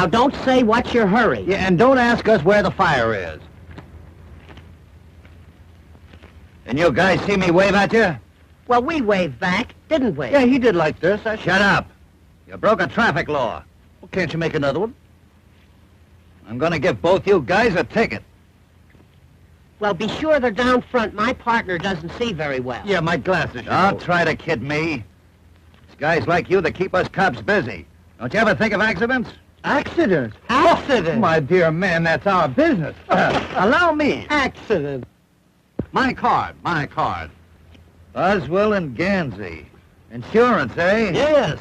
Now, don't say what's your hurry. Yeah, and don't ask us where the fire is. And you guys see me wave at you? Well, we waved back, didn't we? Yeah, he did like this. Shut up. You broke a traffic law. Well, can't you make another one? I'm going to give both you guys a ticket. Well, be sure they're down front. My partner doesn't see very well. Yeah, my glasses. Don't try to kid me. It's guys like you that keep us cops busy. Don't you ever think of accidents? Accidents? Accident! My dear man, that's our business. Allow me. Accident. My card. Boswell and Gansey. Insurance, eh? Yes,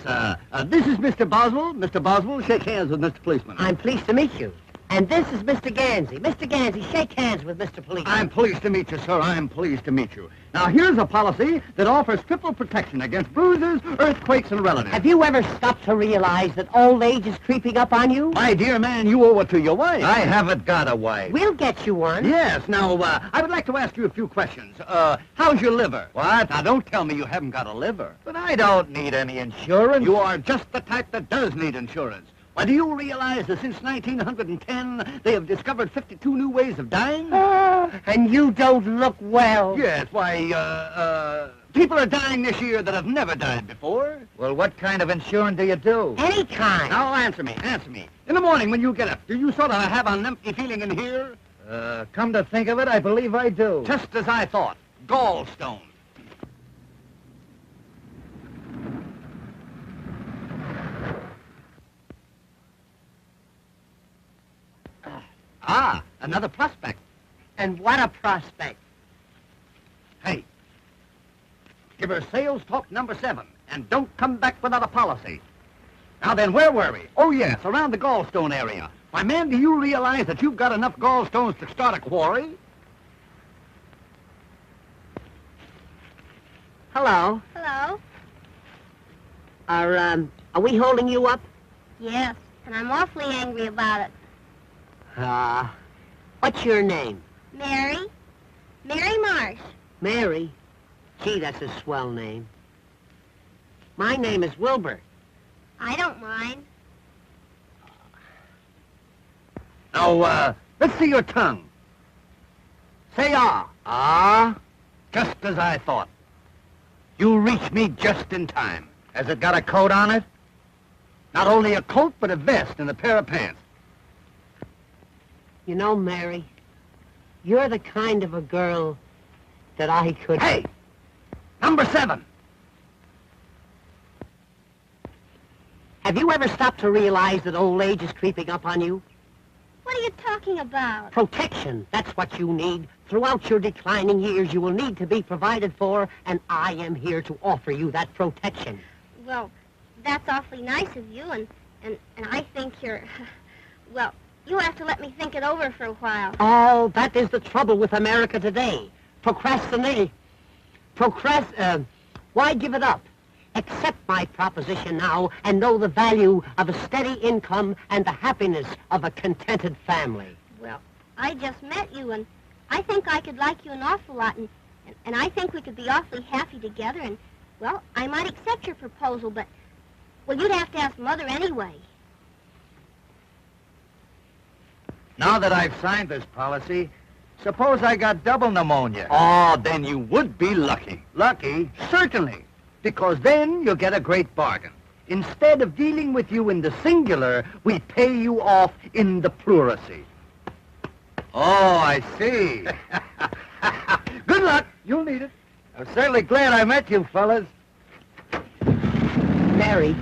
this is Mr. Boswell. Mr. Boswell, shake hands with Mr. Policeman. I'm pleased to meet you. And this is Mr. Gansey. Mr. Gansey, shake hands with Mr. Policeman. I'm pleased to meet you, sir. I'm pleased to meet you. Now, here's a policy that offers triple protection against bruises, earthquakes, and relatives. Have you ever stopped to realize that old age is creeping up on you? My dear man, you owe it to your wife. I haven't got a wife. We'll get you one. Yes. Now, I would like to ask you a few questions. How's your liver? What? Now, don't tell me you haven't got a liver. But I don't need any insurance. You are just the type that does need insurance. Why, do you realize that since 1910, they have discovered 52 new ways of dying? And you don't look well. Yes, why, people are dying this year that have never died before. Well, what kind of insurance do you do? Any kind. Now, answer me. In the morning when you get up, do you sort of have an empty feeling in here? Come to think of it, I believe I do. Just as I thought. Gallstones. Another prospect. And what a prospect. Hey, give her sales talk number 7, and don't come back without a policy. Now then, where were we? Oh, yes, around the gallstone area. Why, man, do you realize that you've got enough gallstones to start a quarry? Hello. Hello? Are we holding you up? Yes, and I'm awfully angry about it. What's your name? Mary? Mary Marsh. Mary? Gee, that's a swell name. My name is Wilbur. I don't mind. Now, let's see your tongue. Say ah. Ah? Just as I thought. You reached me just in time. Has it got a coat on it? Not only a coat, but a vest and a pair of pants. You know, Mary, you're the kind of a girl that I could... Hey! Number 7. Have you ever stopped to realize that old age is creeping up on you? What are you talking about? Protection, that's what you need. Throughout your declining years, you will need to be provided for, and I am here to offer you that protection. Well, that's awfully nice of you, and I think you're... Well, you have to let me think it over for a while. Oh, that is the trouble with America today. Procrastinate. Why give it up? Accept my proposition now and know the value of a steady income and the happiness of a contented family. Well, I just met you, and I think I could like you an awful lot, and I think we could be awfully happy together, and, well, I might accept your proposal, but, well, you'd have to ask Mother anyway. Now that I've signed this policy, suppose I got double pneumonia. Oh, then you would be lucky. Lucky? Certainly, because then you'll get a great bargain. Instead of dealing with you in the singular, we pay you off in the pluracy. Oh, I see. Good luck. You'll need it. I'm certainly glad I met you, fellas. Mary,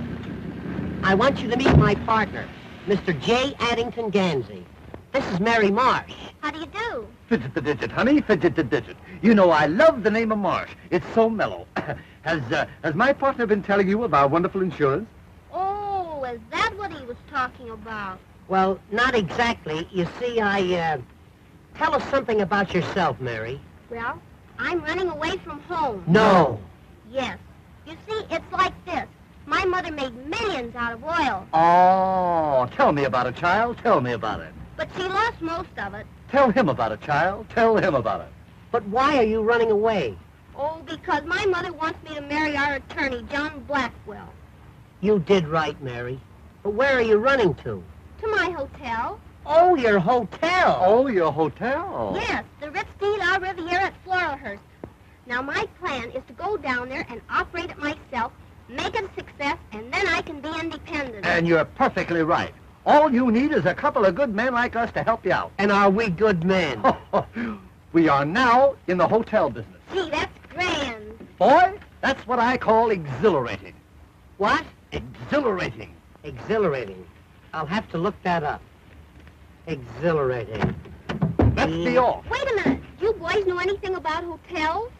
I want you to meet my partner, Mr. J. Addington Gansey. This is Mary Marsh. How do you do? Fidget the digit, honey, fidget the digit. You know, I love the name of Marsh. It's so mellow. Has my partner been telling you of our wonderful insurance? Oh, is that what he was talking about? Well, not exactly. You see, tell us something about yourself, Mary. Well, I'm running away from home. No. Yes. You see, it's like this. My mother made millions out of oil, Oh, tell me about it, child. Tell me about it. but she lost most of it. Tell him about it, child. Tell him about it. But why are you running away? Oh, because my mother wants me to marry our attorney, John Blackwell. You did right, Mary. But where are you running to? To To my hotel. Oh, your hotel. Oh, your hotel. Yes, the Ritz de la Riviera at Floralhurst. Now, my plan is to go down there and operate it myself, make it a success, and then I can be independent. And you're perfectly right. All you need is a couple of good men like us to help you out. And are we good men? We are now in the hotel business. Gee, that's grand. Boy, that's what I call exhilarating. What? Exhilarating. Exhilarating. I'll have to look that up. Exhilarating. Let's be off. Wait a minute. Do you boys know anything about hotels?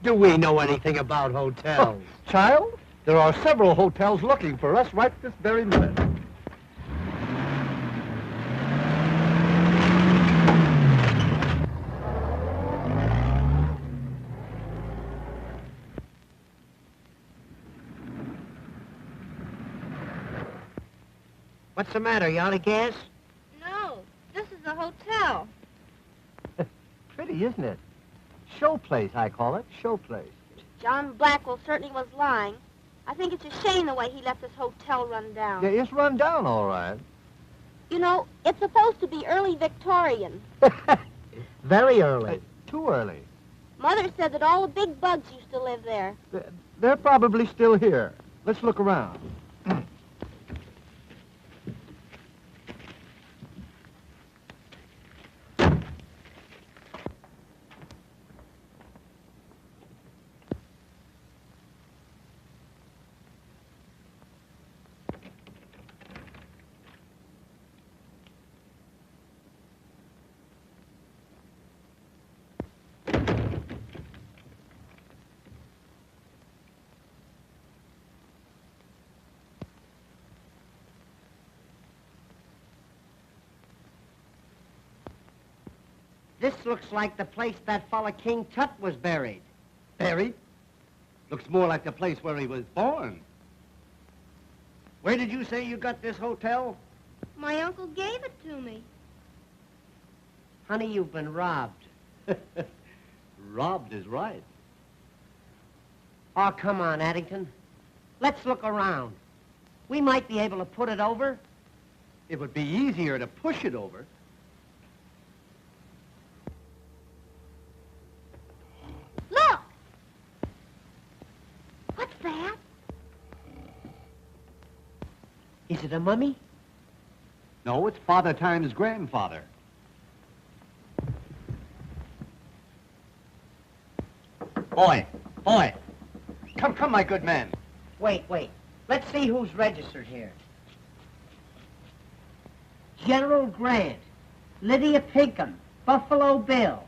Do we know anything about hotels? Child, there are several hotels looking for us right this very minute. What's the matter? You out of gas? No, this is a hotel. Pretty, isn't it? Show place, I call it. Show place. John Blackwell certainly was lying. I think it's a shame the way he let this hotel run down. Yeah, it's run down all right. You know, it's supposed to be early Victorian. Very early. Too early. Mother said that all the big bugs used to live there. They're probably still here. Let's look around. This looks like the place that fella King Tut was buried. Buried? Looks more like the place where he was born. Where did you say you got this hotel? My uncle gave it to me. Honey, you've been robbed. Robbed is right. Oh, come on, Addington. Let's look around. We might be able to put it over. It would be easier to push it over. Look! What's that? Is it a mummy? No, it's Father Time's grandfather. Boy, boy. Come, my good man. Wait. Let's see who's registered here. General Grant, Lydia Pinkham, Buffalo Bill.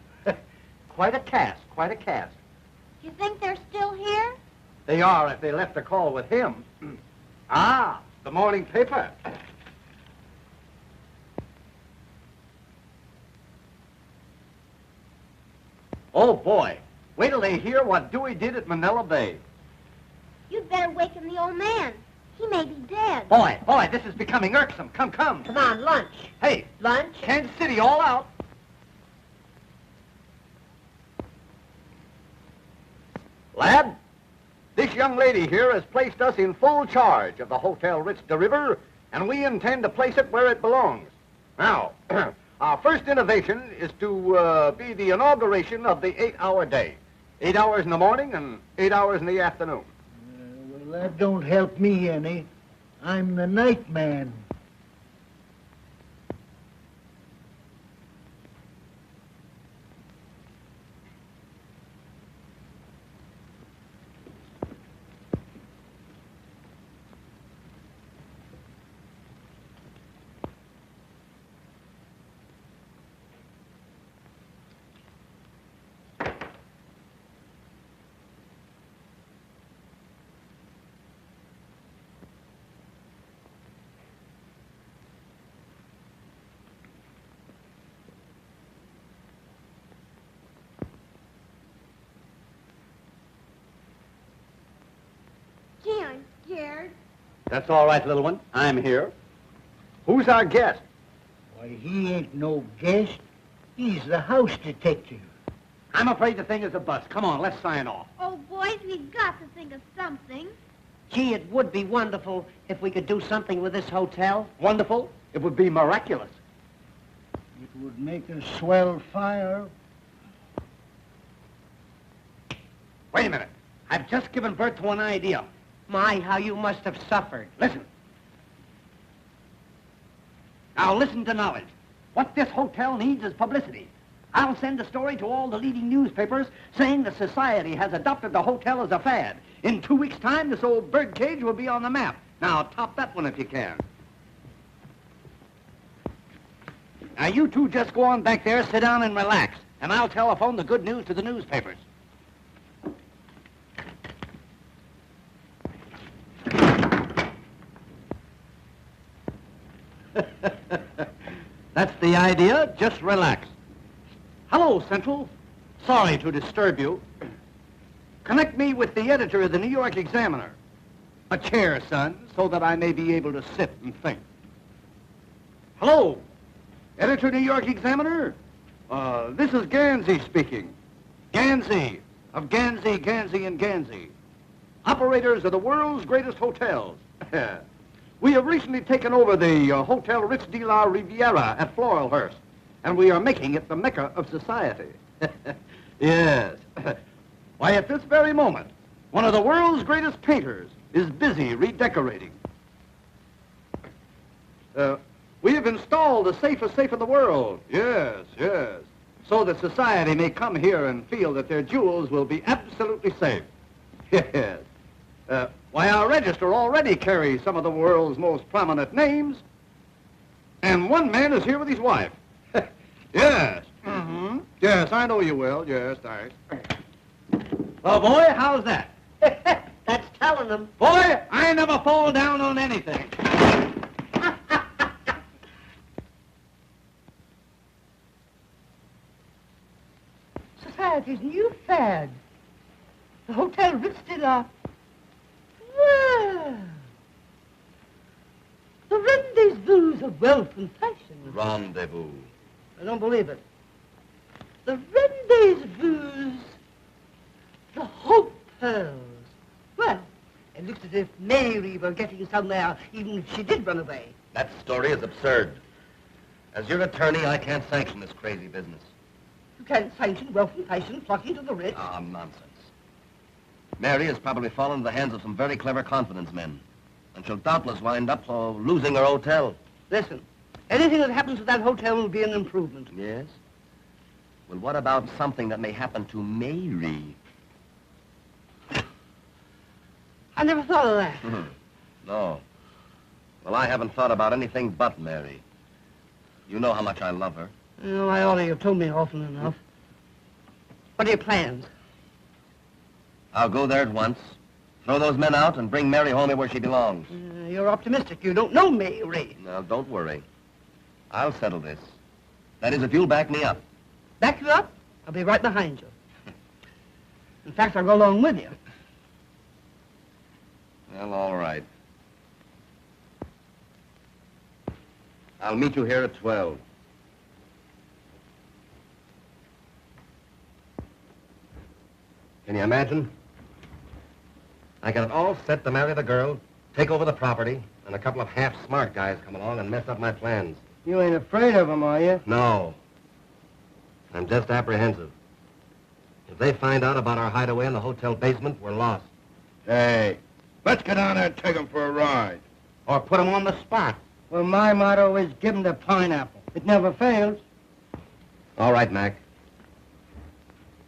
Quite a cast, quite a cast. You think they're still here? They are if they left a call with him. Ah, the morning paper. Oh, boy. Wait till they hear what Dewey did at Manila Bay. You'd better waken the old man. He may be dead. Boy, this is becoming irksome. Come. Come on, lunch. Hey, Lunch? Kansas City all out. Lad, this young lady here has placed us in full charge of the Hotel Ritz de River, and we intend to place it where it belongs. Now, our first innovation is to be the inauguration of the 8-hour day. 8 hours in the morning and 8 hours in the afternoon. Well, that don't help me any. I'm the night man. Gee, I'm scared. That's all right, little one. I'm here. Who's our guest? Why, he ain't no guest. He's the house detective. I'm afraid the thing is a bust. Come on, let's sign off. Oh, boys, we've got to think of something. Gee, it would be wonderful if we could do something with this hotel. Wonderful? It would be miraculous. It would make a swell fire. Wait a minute. I've just given birth to an idea. My, how you must have suffered. Listen. Now listen to knowledge. What this hotel needs is publicity. I'll send a story to all the leading newspapers saying the society has adopted the hotel as a fad. In 2 weeks' time, this old birdcage will be on the map. Now, top that one if you can. Now, you two just go on back there, sit down and relax, and I'll telephone the good news to the newspapers. That's the idea. Just relax. Hello, Central. Sorry to disturb you. Connect me with the editor of the New York Examiner. A chair, son, so that I may be able to sit and think. Hello, editor, New York Examiner. This is Gansey speaking. Gansey, of Gansey, Gansey, and Gansey. Operators of the world's greatest hotels. We have recently taken over the Hotel Ritz de la Riviera at Floralhurst, and we are making it the mecca of society. Yes. Why, at this very moment, one of the world's greatest painters is busy redecorating. We have installed the safest safe in the world. Yes, yes. So that society may come here and feel that their jewels will be absolutely safe. Yes. Why, our register already carries some of the world's most prominent names. And one man is here with his wife. Yes. Mm-hmm. Yes, I know you will. Yes, thanks. Well, boy, how's that? That's telling them. Boy, I never fall down on anything. Society's new fad. The Hotel Ritz de la... Well, the rendezvous of wealth and fashion. Rendezvous. I don't believe it. The rendezvous, the hotels. Well, it looks as if Mary were getting somewhere, even if she did run away. That story is absurd. As your attorney, I can't sanction this crazy business. You can't sanction wealth and fashion flocking to the Ritz. Ah, nonsense. Mary has probably fallen into the hands of some very clever confidence men, and she'll doubtless wind up losing her hotel. Listen, anything that happens to that hotel will be an improvement. Yes? Well, what about something that may happen to Mary? I never thought of that. No. Well, I haven't thought about anything but Mary. You know how much I love her. Oh, I ought to have told me often enough. What are your plans? I'll go there at once, throw those men out, and bring Mary home where she belongs. You're optimistic. You don't know Mary. Now, don't worry. I'll settle this. That is, if you'll back me up. Back you up? I'll be right behind you. In fact, I'll go along with you. Well, all right. I'll meet you here at 12. Can you imagine? I got it all set to marry the girl, take over the property, and a couple of half-smart guys come along and mess up my plans. You ain't afraid of them, are you? No. I'm just apprehensive. If they find out about our hideaway in the hotel basement, we're lost. Hey, let's get down there and take them for a ride. Or put them on the spot. Well, my motto is give them the pineapple. It never fails. All right, Mac.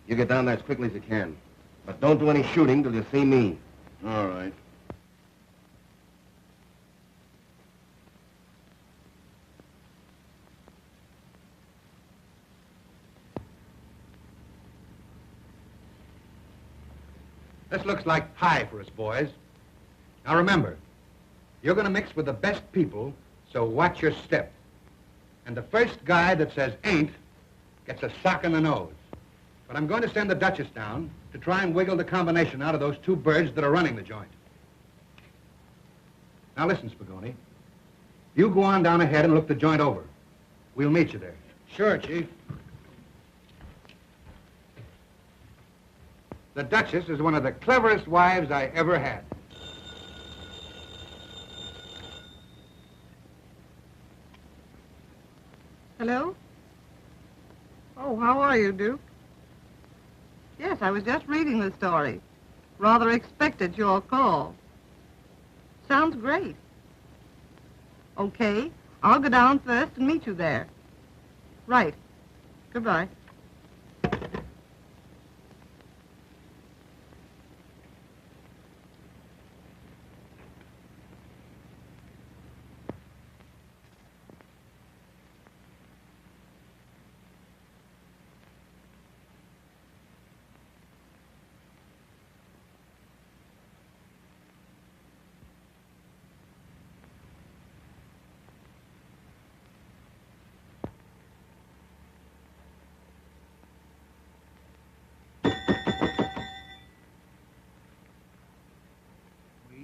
You get down there as quickly as you can. But don't do any shooting till you see me. All right. This looks like pie for us, boys. Now remember, you're going to mix with the best people, so watch your step. And the first guy that says ain't gets a sock in the nose. But I'm going to send the Duchess down to try and wiggle the combination out of those two birds that are running the joint. Now listen, Spagoni. You go on down ahead and look the joint over. We'll meet you there. Sure, Chief. The Duchess is one of the cleverest wives I ever had. Hello? Oh, how are you, Duke? Yes, I was just reading the story. Rather expected your call. Sounds great. Okay, I'll go down first and meet you there. Right. Goodbye.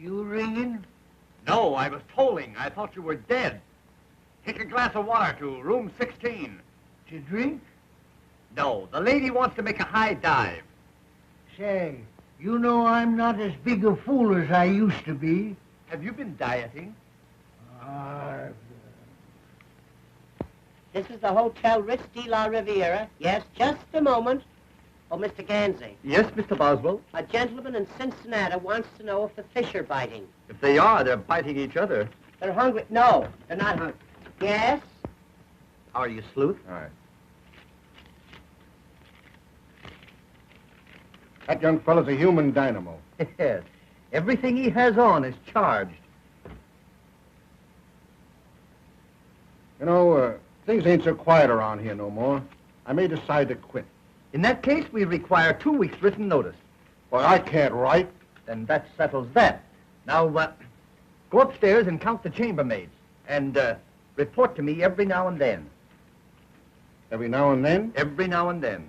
You ringing? No, I was tolling. I thought you were dead. Take a glass of water to room 16. To drink? No, the lady wants to make a high dive. Say, you know I'm not as big a fool as I used to be. Have you been dieting? This is the Hotel Ritz de la Riviera. Yes, just a moment. Oh, Mr. Gansey, Yes, Mr. Boswell. a gentleman in Cincinnati wants to know if the fish are biting. If they are, they're biting each other. They're hungry. No, they're not hungry. Yes? Are you, Sleuth? All right. That young fellow's a human dynamo. Yes. Everything he has on is charged. You know, things ain't so quiet around here no more. I may decide to quit. In that case, we require 2 weeks' written notice. Well, I can't write. Then that settles that. Now, go upstairs and count the chambermaids. And report to me every now and then. Every now and then? Every now and then.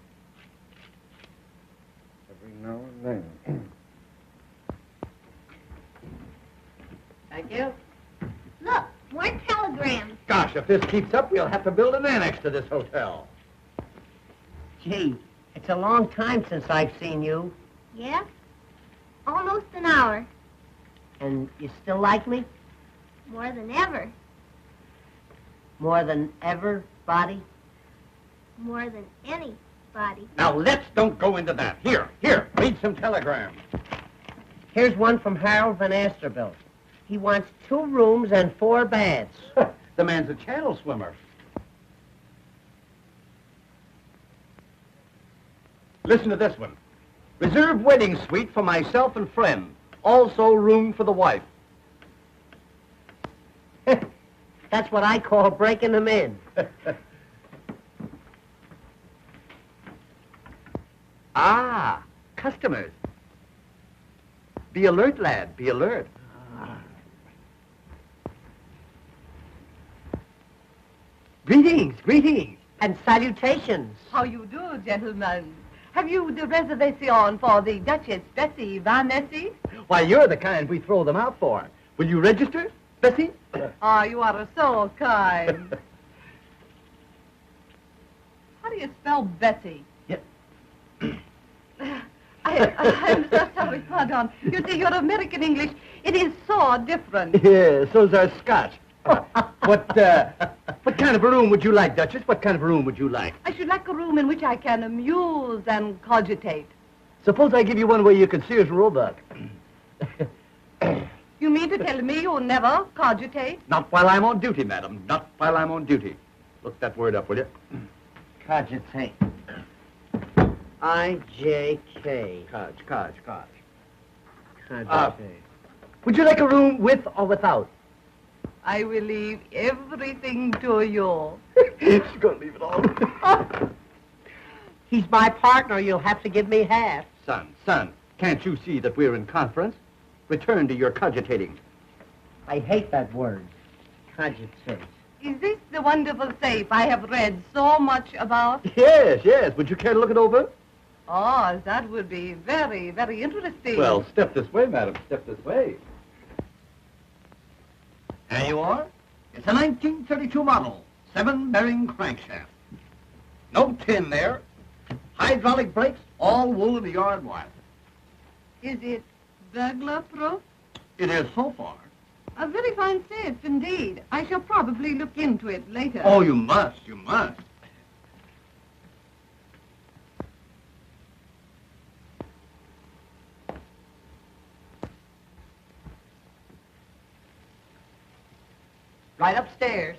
Every now and then. Thank you. Look, more telegrams. Gosh, if this keeps up, we'll have to build an annex to this hotel. Gee, it's a long time since I've seen you. Yeah? Almost an hour. And you still like me? More than ever. More than ever, Body? More than anybody. Now, let's don't go into that. Here, read some telegrams. Here's one from Harold Van Asterbilt. He wants 2 rooms and 4 baths. The man's a channel swimmer. Listen to this one. Reserve wedding suite for myself and friend. Also room for the wife. That's what I call breaking them in. Ah, customers. Be alert, lad, be alert. Greetings, greetings. And salutations. How you do, gentlemen? Have you the reservation for the Duchess Bessie Van Nessy? Why, you're the kind we throw them out for. Will you register, Bessie? Ah, you are so kind. How do you spell Bessie? Yeah. I'm so sorry, pardon. You see, your American English, it is so different. Yeah, so's our Scotch. What kind of a room would you like, Duchess? What kind of a room would you like? I should like a room in which I can amuse and cogitate. Suppose I give you one where you can Sears Roebuck. You mean to tell me you never cogitate? Not while I'm on duty, madam. Not while I'm on duty. Look that word up, will you? Cogitate. I-J-K. Codge. Cogitate. Would you like a room with or without? I will leave everything to you. She's gonna leave it all. He's my partner. You'll have to give me half. Son, can't you see that we're in conference? Return to your cogitating. I hate that word. Cogitate. Is this the wonderful safe I have read so much about? Yes. Would you care to look it over? Oh, that would be very, very interesting. Well, step this way, madam. Step this way. There you are. It's a 1932 model, 7-bearing crankshaft. No tin there. Hydraulic brakes, all wool of the yard wire. Is it burglar-proof? It is so far. A very fine safe indeed. I shall probably look into it later. Oh, you must, you must. Right upstairs.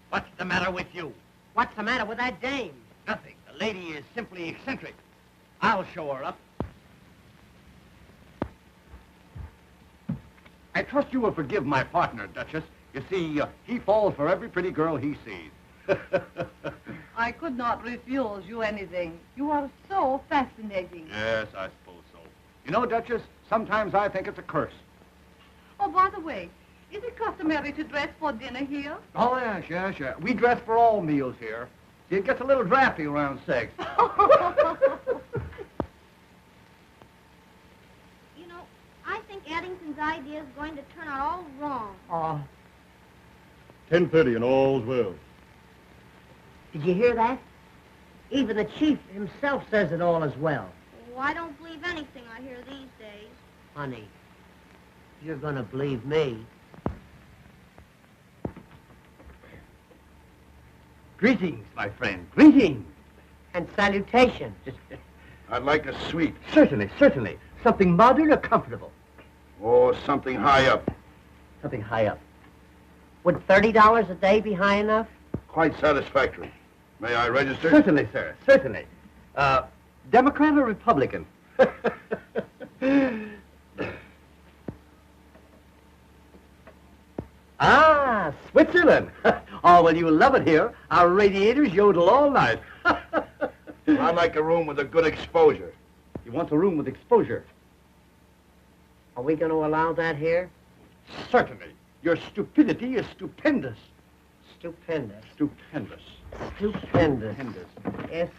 What's the matter with you? What's the matter with that dame? Nothing. The lady is simply eccentric. I'll show her up. I trust you will forgive my partner, Duchess. You see, he falls for every pretty girl he sees. I could not refuse you anything. You are so fascinating. Yes, I suppose so. You know, Duchess, sometimes I think it's a curse. Oh, by the way, is it customary to dress for dinner here? Oh, yes, yes, yes. We dress for all meals here. See, it gets a little drafty around 6. You know, I think Addington's idea is going to turn out all wrong. Oh, 10:30 and all's well. did you hear that? Even the chief himself says it all is well. Oh, I don't believe anything I hear these days. Honey, you're gonna believe me. Greetings, my friend. Greetings. And salutations. I'd like a suite. Certainly, certainly. Something modern or comfortable. Or something high up. Something high up. Would $30 a day be high enough? Quite satisfactory. May I register? Certainly, sir. Certainly. Democrat or Republican? Ah, Switzerland. Oh, well, you'll love it here. Our radiators yodel all night. I'd like a room with a good exposure. You want a room with exposure? Are we gonna allow that here? Certainly. Your stupidity is stupendous. Stupendous. Stupendous. Stupendous. Stupendous.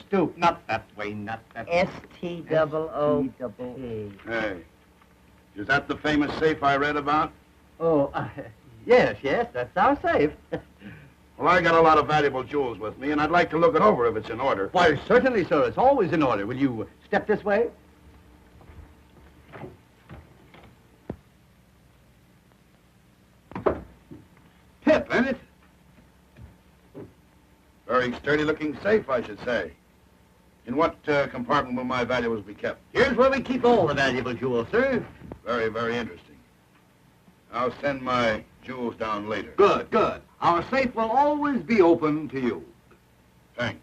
Stoop. Not that way, not that way. S-T-O-O-P. Hey, is that the famous safe I read about? Oh, yes, that's our safe. Well, I got a lot of valuable jewels with me, and I'd like to look it over if it's in order. Why, certainly, sir. It's always in order. Will you step this way? Pip, ain't it? Very sturdy-looking safe, I should say. In what compartment will my valuables be kept? Here's where we keep all the valuable jewels, sir. Very, very interesting. I'll send my jewels down later. Good, good. Our safe will always be open to you. Thanks.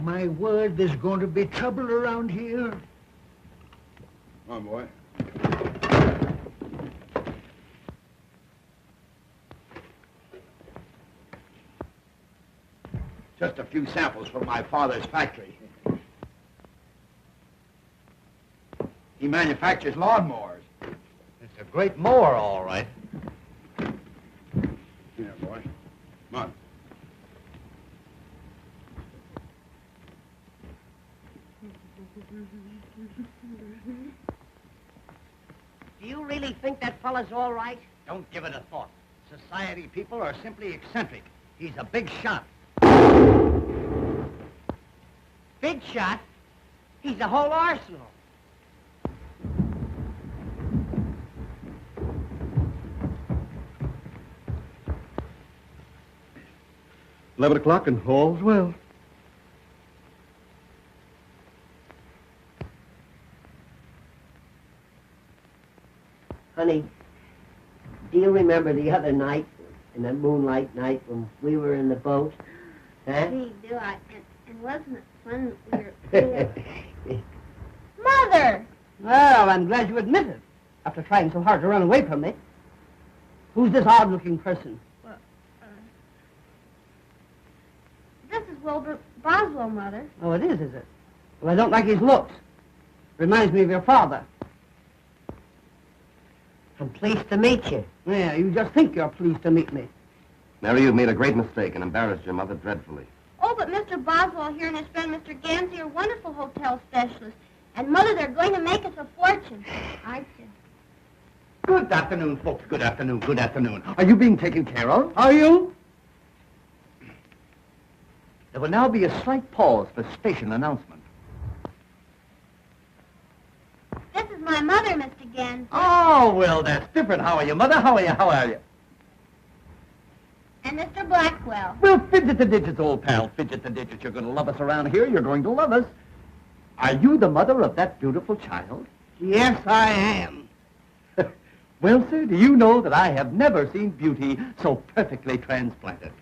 My word, there's going to be trouble around here. Come on, boy. Just a few samples from my father's factory. He manufactures lawnmowers. It's a great mower, all right. Here, boy. Come on. Do you really think that fella's all right? Don't give it a thought. Society people are simply eccentric. He's a big shot. Big shot? He's a whole arsenal. $11 and all's well. Honey, do you remember the other night, in that moonlight night when we were in the boat? Huh? Gee, do I? And wasn't it fun that we were... Mother! Well, I'm glad you admit it, after trying so hard to run away from me. Who's this odd-looking person? This is Wilbur Boswell, Mother. Oh, it is it? Well, I don't like his looks. Reminds me of your father. I'm pleased to meet you. Yeah, you just think you're pleased to meet me. Mary, you've made a great mistake and embarrassed your mother dreadfully. Oh, but Mr. Boswell here and his friend Mr. Gansey are wonderful hotel specialists. And, Mother, they're going to make us a fortune, aren't you? Good afternoon, folks. Good afternoon. Good afternoon. Are you being taken care of? Are you? There will now be a slight pause for station announcement. This is my mother, Mr. Gans. Oh, well, that's different. How are you, Mother? How are you? How are you? And Mr. Blackwell. Well, fidget the digits, old pal. Fidget the digits. You're going to love us around here. You're going to love us. Are you the mother of that beautiful child? Yes, I am. Well, sir, do you know that I have never seen beauty so perfectly transplanted?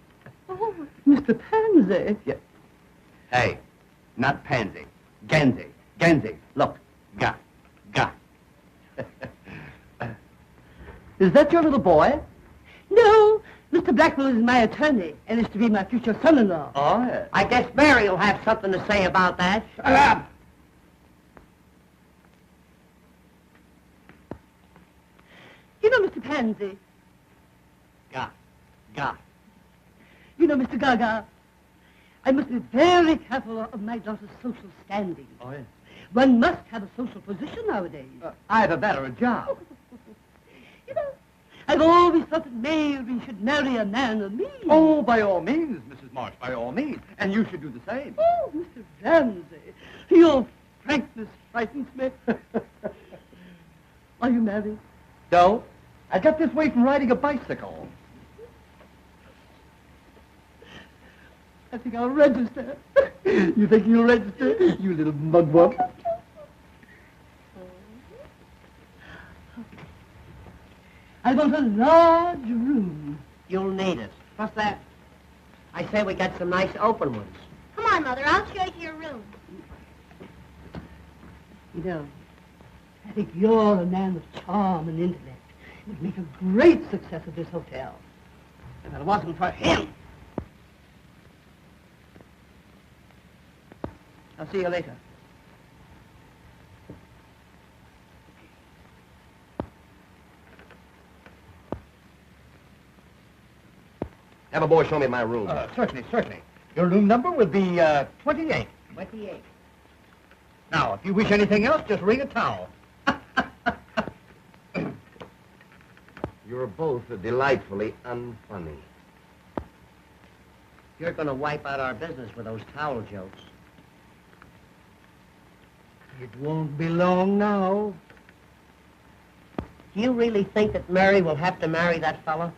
Oh, Mr. Pansy. Yeah. Hey, not pansy. Gansy. Gansy. Look. Ga. Ga. Is that your little boy? No, Mr. Blackwell is my attorney and is to be my future son-in-law. Oh, yes. I guess Mary will have something to say about that. Shut up! You know, Mr. Pansy. Ga. Ga. You know, Mr. Gaga. I must be very careful of my daughter's social standing. Oh, yes. One must have a social position nowadays. Either that or a job. You know, I've always thought that Mary should marry a man of means. Oh, by all means, Mrs. Marsh, by all means. And you should do the same. Oh, Mr. Ramsey, your frankness frightens me. Are you married? No, I got this way from riding a bicycle. I think I'll register. You think you'll register, you little mugwump? I want a large room. You'll need it. What's that? I say we got some nice open ones. Come on, Mother. I'll show you your room. You know, I think you're a man of charm and intellect. It would make a great success of this hotel. If it wasn't for him. I'll see you later. Have a boy show me my room. Certainly, certainly. Your room number will be 28. 28. Now, if you wish anything else, just ring a towel. You're both delightfully unfunny. You're going to wipe out our business with those towel jokes. It won't be long now. Do you really think that Mary will have to marry that fellow?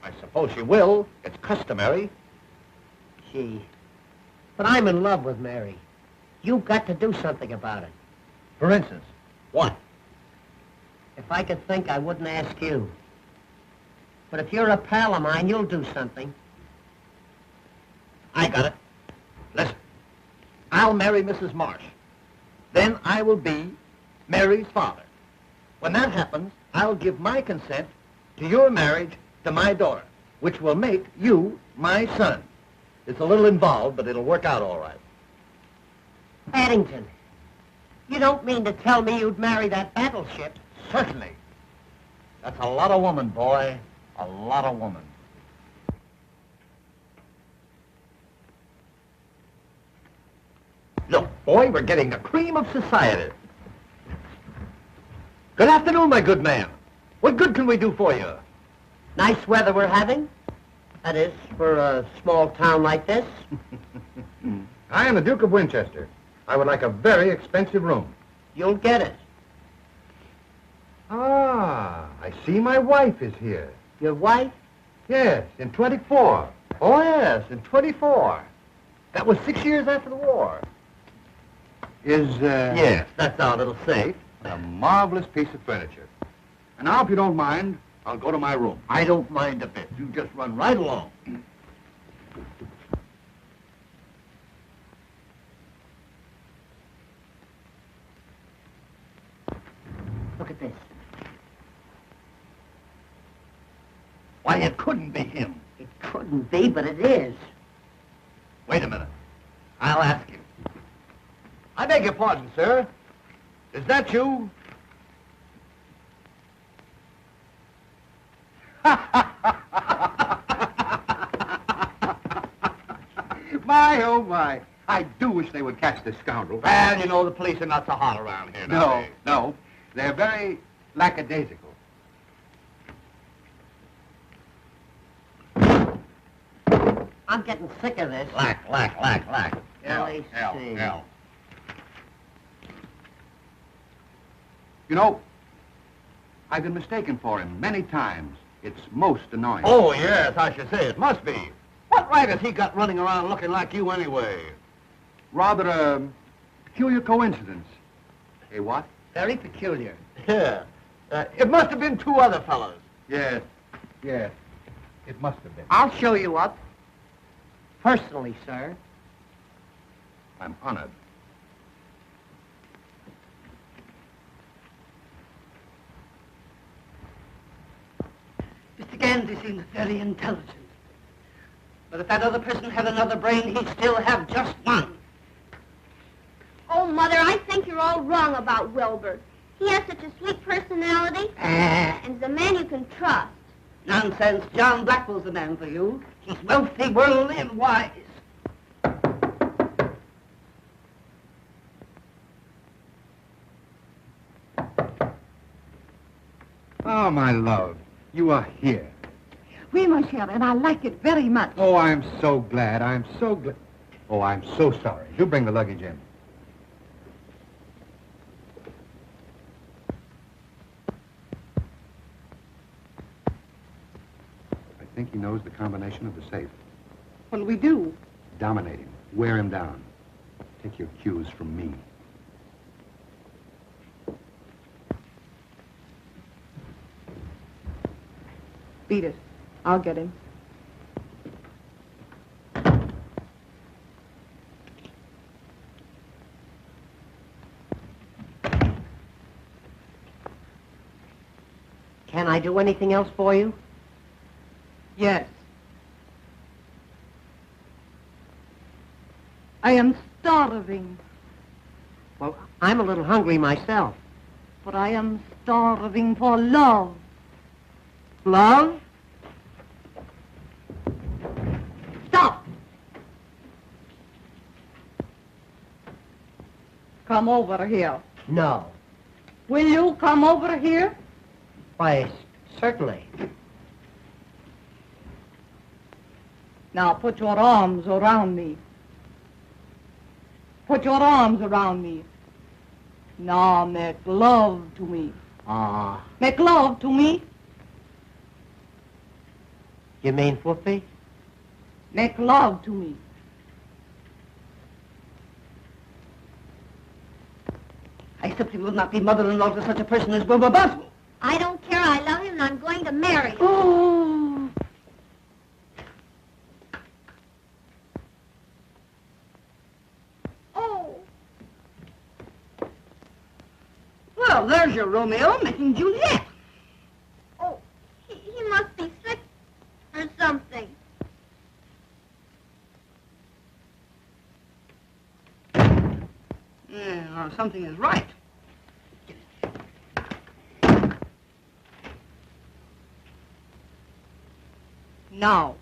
I suppose you will. It's customary. Gee. But I'm in love with Mary. You've got to do something about it. For instance, what? If I could think, I wouldn't ask you. But if you're a pal of mine, you'll do something. I got it. Listen, I'll marry Mrs. Marsh. Then I will be Mary's father. When that happens, I'll give my consent to your marriage to my daughter, which will make you my son. It's a little involved, but it'll work out all right. Paddington, you don't mean to tell me you'd marry that battleship? Certainly. That's a lot of woman, boy. A lot of woman. Look, boy, we're getting the cream of society. Good afternoon, my good man. What good can we do for you? Nice weather we're having. That is, for a small town like this. I am the Duke of Winchester. I would like a very expensive room. You'll get it. Ah, I see my wife is here. Your wife? Yes, in 24. Oh, yes, in 24. That was 6 years after the war. Yes, that's our little safe. A marvelous piece of furniture. And now, if you don't mind, I'll go to my room. I don't mind a bit. You just run right along. Look at this. Why, it couldn't be him. It couldn't be, but it is. Wait a minute. I'll ask him. I beg your pardon, sir. Is that you? My, oh, my. I do wish they would catch this scoundrel. Well, you know, the police are not so hot around here now. No. They're very lackadaisical. I'm getting sick of this. Lack. L.A.C. L. You know, I've been mistaken for him many times. It's most annoying. Oh, yes, I should say it must be. What right has he got running around looking like you anyway? Rather a peculiar coincidence. Eh, what? Very peculiar. Yeah. It must have been two other fellows. Yes. It must have been. I'll show you up. Personally, sir. I'm honored. Mr. Gandy seems very intelligent. But if that other person had another brain, he'd still have just one. Oh, Mother, I think you're all wrong about Wilbur. He has such a sweet personality, and he's a man you can trust. Nonsense. John Blackwell's the man for you. He's wealthy, worldly, and wise. Oh, my love, you are here. Oui, mon cher, and I like it very much. Oh, I'm so glad. Oh, I'm so sorry. Do bring the luggage in. I think he knows the combination of the safe. What'll we do? Dominate him. Wear him down. Take your cues from me. Beat it. I'll get him. Can I do anything else for you? Yes. I am starving, Well, I'm a little hungry myself. but I am starving for love. Love? Stop! Come over here. No. Will you come over here? Why, certainly. Now put your arms around me. Put your arms around me. Now make love to me. Make love to me. You mean whoopee? Make love to me. I simply will not be mother-in-law to such a person as Wilbur Boswell. I don't care. I love him, and I'm going to marry him. Oh. Oh, Well, there's your Romeo making Juliet. oh, he must be sick or something. Yeah, something is right. Now,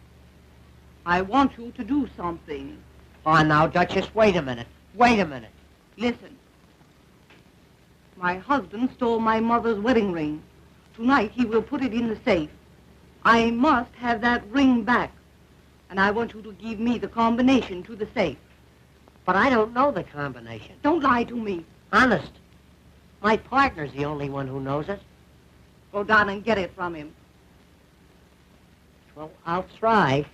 I want you to do something. Oh, now, Duchess, wait a minute. Wait a minute. Listen. My husband stole my mother's wedding ring. Tonight he will put it in the safe. I must have that ring back. And I want you to give me the combination to the safe. But I don't know the combination. Don't lie to me. Honest. My partner's the only one who knows it. Go down and get it from him. Well, I'll try.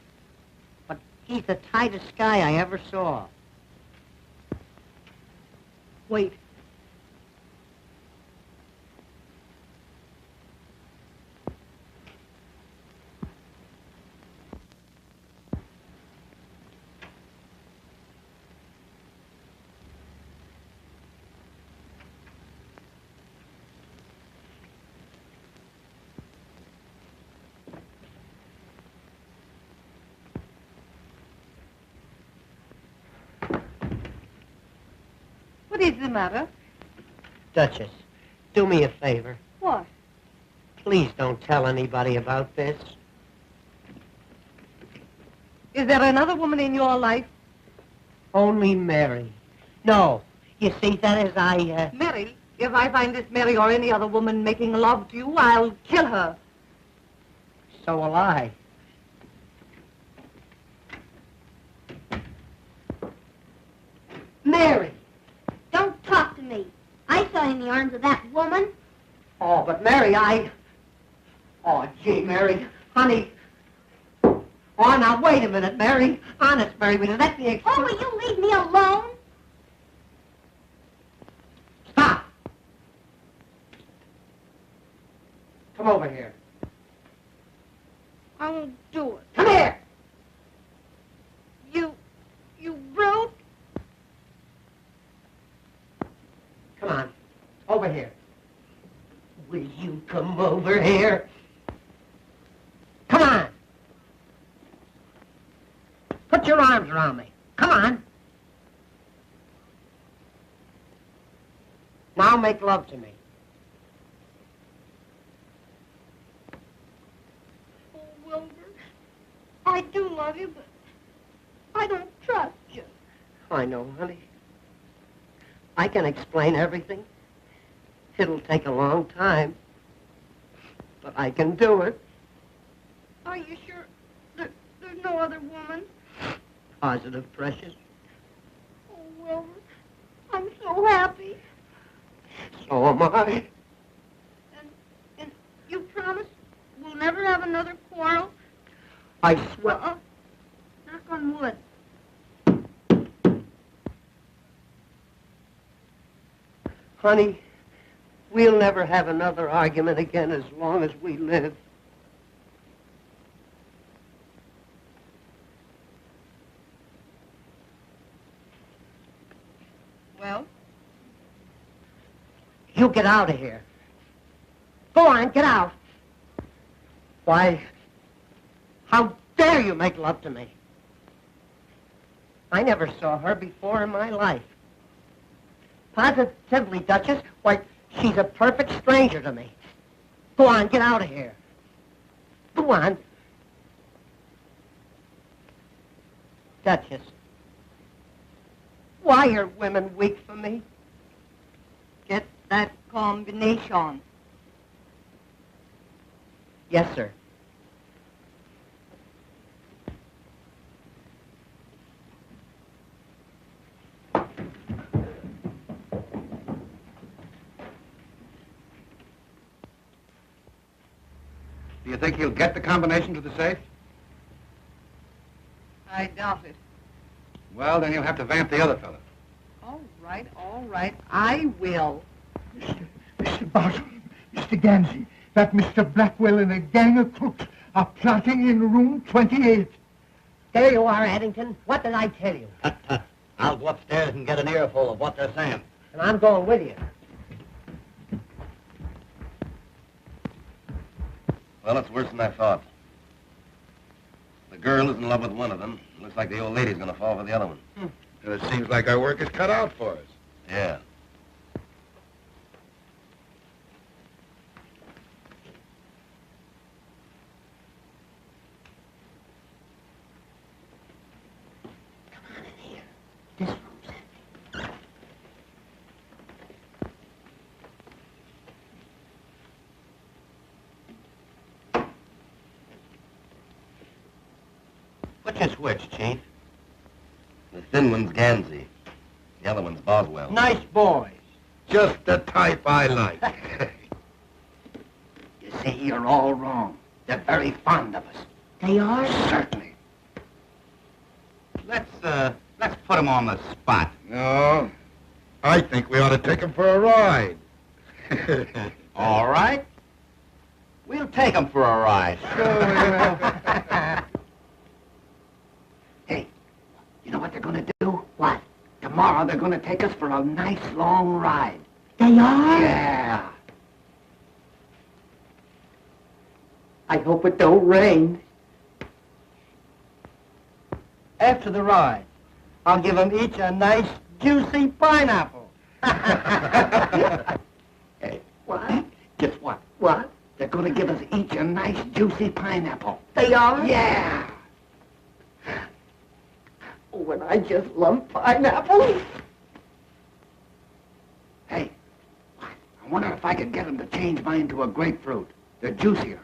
But he's the tightest guy I ever saw. Wait. What is the matter? Duchess, do me a favor. What? Please don't tell anybody about this. Is there another woman in your life? Only Mary. No. You see, that is, I, Mary, if I find this Mary or any other woman making love to you, I'll kill her. So will I. Mary, don't talk to me. I saw you in the arms of that woman. Oh, but Mary, Oh, gee, Mary. Honey. Oh, now, wait a minute, Mary. Honest, Mary, will you let me Oh, will you leave me alone? Stop! Come over here. I won't do it. Come here! You brute. Come on. Over here. Will you come over here? Come on! Put your arms around me. Come on. Now make love to me. Oh, Wilbur, I do love you, but I don't trust you. I know, honey. I can explain everything. It'll take a long time, but I can do it. Are you sure there's no other woman? Positive, precious. Oh, Wilbur, I'm so happy. So am I. And you promise we'll never have another quarrel? I swear. Knock on wood. Honey, we'll never have another argument again as long as we live. Well? You get out of here. Go on, get out. Why, how dare you make love to me? I never saw her before in my life. Positively, Duchess, why, she's a perfect stranger to me. Go on, get out of here. Go on. Duchess, why are women weak for me? Get that combination. Yes, sir. Do you think he'll get the combination to the safe? I doubt it. Well, then you'll have to vamp the other fellow. All right. I will. Mr. Barton, Mr. Gansey, that Mr. Blackwell and a gang of crooks are plotting in room 28. There you are, Addington. What did I tell you? I'll go upstairs and get an earful of what they're saying. And I'm going with you. Well, it's worse than I thought. The girl is in love with one of them. Looks like the old lady's gonna fall for the other one. And it seems like our work is cut out for us. Yeah. This Which is which, Chief? The thin one's Gansey. The other one's Boswell. nice boys. Just the type I like. You see, you're all wrong. They're very fond of us. They are? Certainly. Let's put them on the spot. No, I think we ought to take him for a ride. All right. We'll take them for a ride. Hey, you know what they're going to do? What? Tomorrow they're going to take us for a nice long ride. They are? Yeah. I hope it don't rain. After the ride, I'll give them each a nice, juicy pineapple. Hey, what? Guess what? What? They're going to give us each a nice, juicy pineapple. They are? Yeah. Oh, when I just love pineapples. Hey, I wonder if I could get him to change mine to a grapefruit. They're juicier.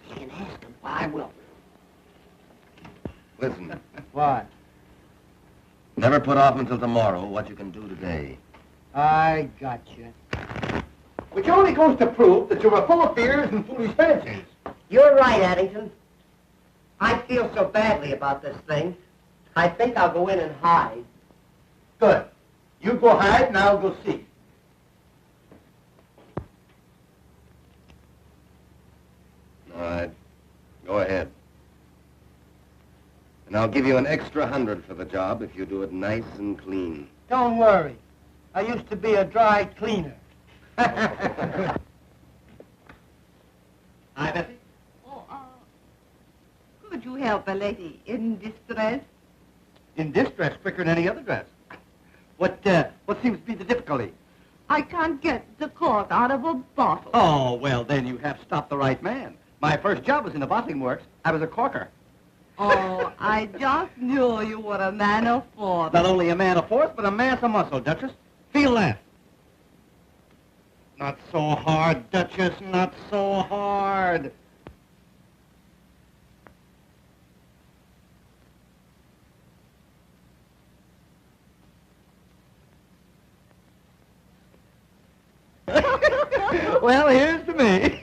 You can ask him. Well, I will. Listen, What? never put off until tomorrow what you can do today. I got you. Which only goes to prove that you were full of fears and foolish fancies. You're right, Addington. I feel so badly about this thing. I think I'll go in and hide. Good. You go hide and I'll go see. All right, go ahead. And I'll give you an extra 100 for the job if you do it nice and clean. Don't worry. I used to be a dry cleaner. Hi, Bessie. Oh, could you help a lady in distress? In this dress quicker than any other dress. What seems to be the difficulty? I can't get the cork out of a bottle. Oh, well, then you have stopped the right man. My first job was in the bottling works. I was a corker. Oh, I just knew you were a man of force. Not only a man of force, but a mass of muscle, Duchess. Feel that. Not so hard, Duchess, not so hard. Well, here's to me.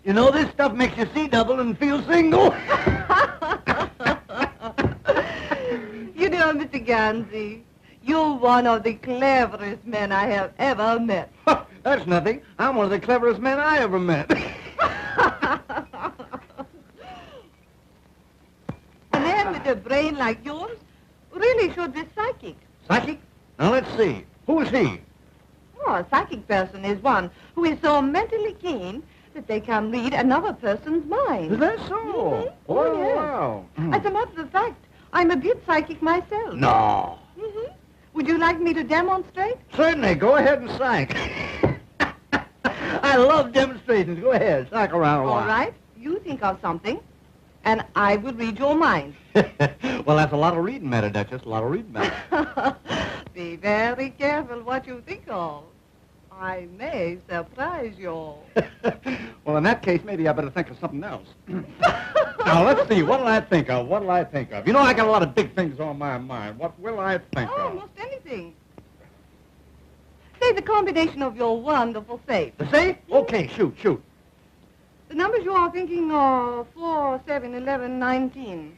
You know, this stuff makes you see double and feel single. You know, Mr. Gansey, you're one of the cleverest men I have ever met. That's nothing. I'm one of the cleverest men I ever met. A man with a brain like yours really should be psychic. Psychic? Now, let's see. Who is he? Oh, a psychic person is one who is so mentally keen that they can read another person's mind. Is that so? Mhm. Oh, Oh, yes. wow. As a matter of fact, I'm a bit psychic myself. No. Mm-hmm. Would you like me to demonstrate? Certainly. Go ahead and psych. I love demonstrations. Go ahead. Psych around a while. All right. You think of something, and I will read your mind. Well, that's a lot of reading matter, Duchess. A lot of reading matter. Be very careful what you think of. I may surprise you. Well, in that case, maybe I better think of something else. Now, let's see. What'll I think of? What'll I think of? You know, I got a lot of big things on my mind. What will I think of? Almost anything. Say the combination of your wonderful safe. The safe? Okay, shoot. The numbers you are thinking are 4, 7, 11, 19.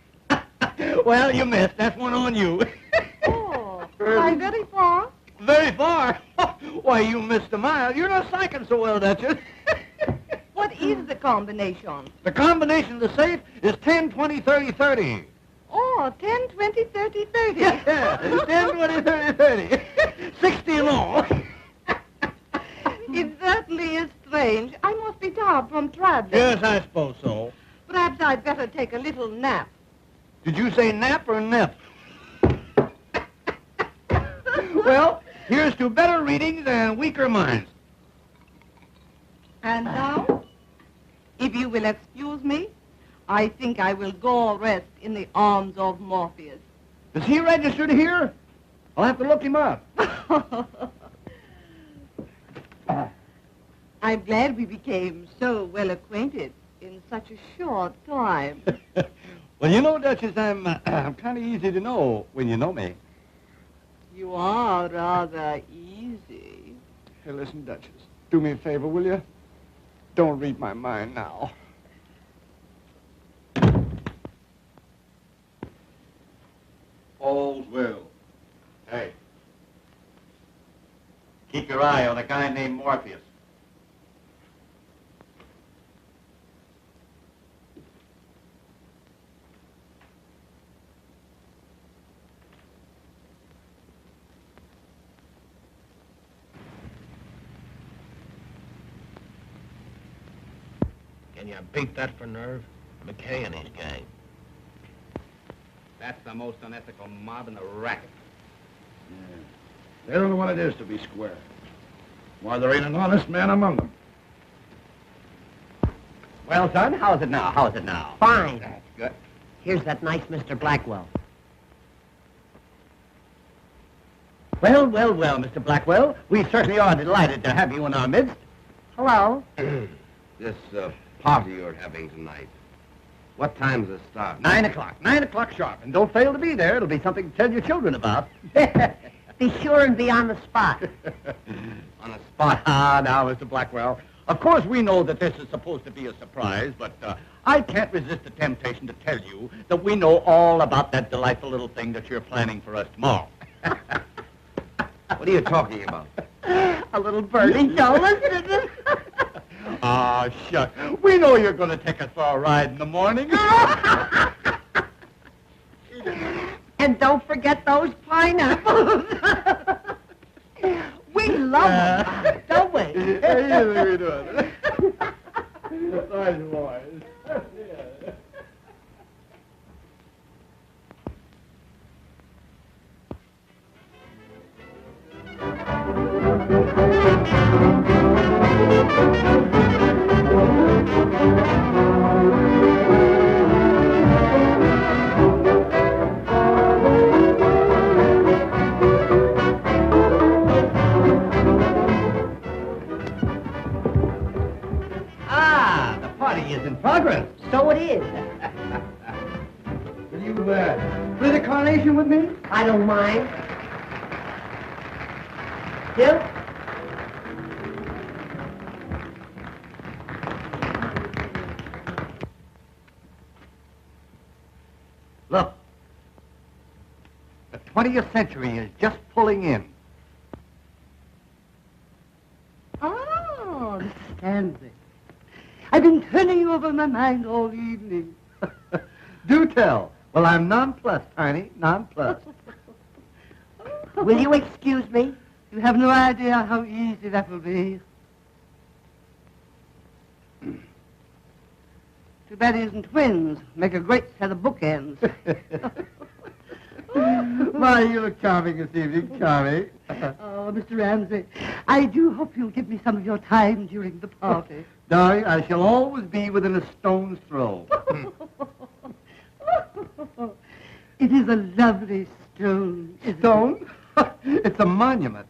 Well, you missed. That's one on you. Oh, am I very far? Very far. Why, you missed a mile. You're not psyching so well, Duchess. What is the combination? The combination of the safe is 10, 20, 30, 30. Oh, 10, 20, 30, 30. Yeah, 10, 20, 30, 30. 60 in all. It certainly is strange. I must be tired from traveling. Yes, I suppose so. Perhaps I'd better take a little nap. Did you say nap or nip? Well, here's to better readings and weaker minds. And now, if you will excuse me, I think I will go rest in the arms of Morpheus. Is he registered here? I'll have to look him up. I'm glad we became so well acquainted in such a short time. Well, you know, Duchess, I'm kind of easy to know when you know me. You are rather easy. Hey, listen, Duchess, do me a favor, will you? Don't read my mind now. All's well. Hey. Keep your eye on a guy named Morpheus. Can you beat that for nerve? McKay and his gang. That's the most unethical mob in the racket. Yeah. They don't know what it is to be square. Why, there ain't an honest man among them. Well, son, how's it now? Fine. That's good. Here's that nice Mr. Blackwell. Well, well, well, Mr. Blackwell. We certainly are delighted to have you in our midst. Hello. This party you're having tonight, what time's it start? 9 o'clock. 9 o'clock sharp. And don't fail to be there. It'll be something to tell your children about. Be sure and be on the spot. On a spot. Ah, now, Mr. Blackwell. Of course, we know that this is supposed to be a surprise, but I can't resist the temptation to tell you that we know all about that delightful little thing that you're planning for us tomorrow. What are you talking about? A little birdie doll, isn't it? Ah, shucks. We know you're going to take us for a ride in the morning. And don't forget those pineapples. We love them, don't we? Yes, we do. Nice boys. Ah, the party is in progress. So it is. Will you play the carnation with me? I don't mind. Bill? Look, the 20th century is just pulling in. Oh, this is Stanley. I've been turning you over my mind all evening. Do tell. Well, I'm nonplussed, Tiny, nonplussed. Will you excuse me? You have no idea how easy that will be. Too bad he isn't twins. Make a great set of bookends. Why, you look charming this evening, charming. Oh, Mr. Ramsey, I do hope you'll give me some of your time during the party. Darling, I shall always be within a stone's throw. It is a lovely stone. Stone? It's a monument.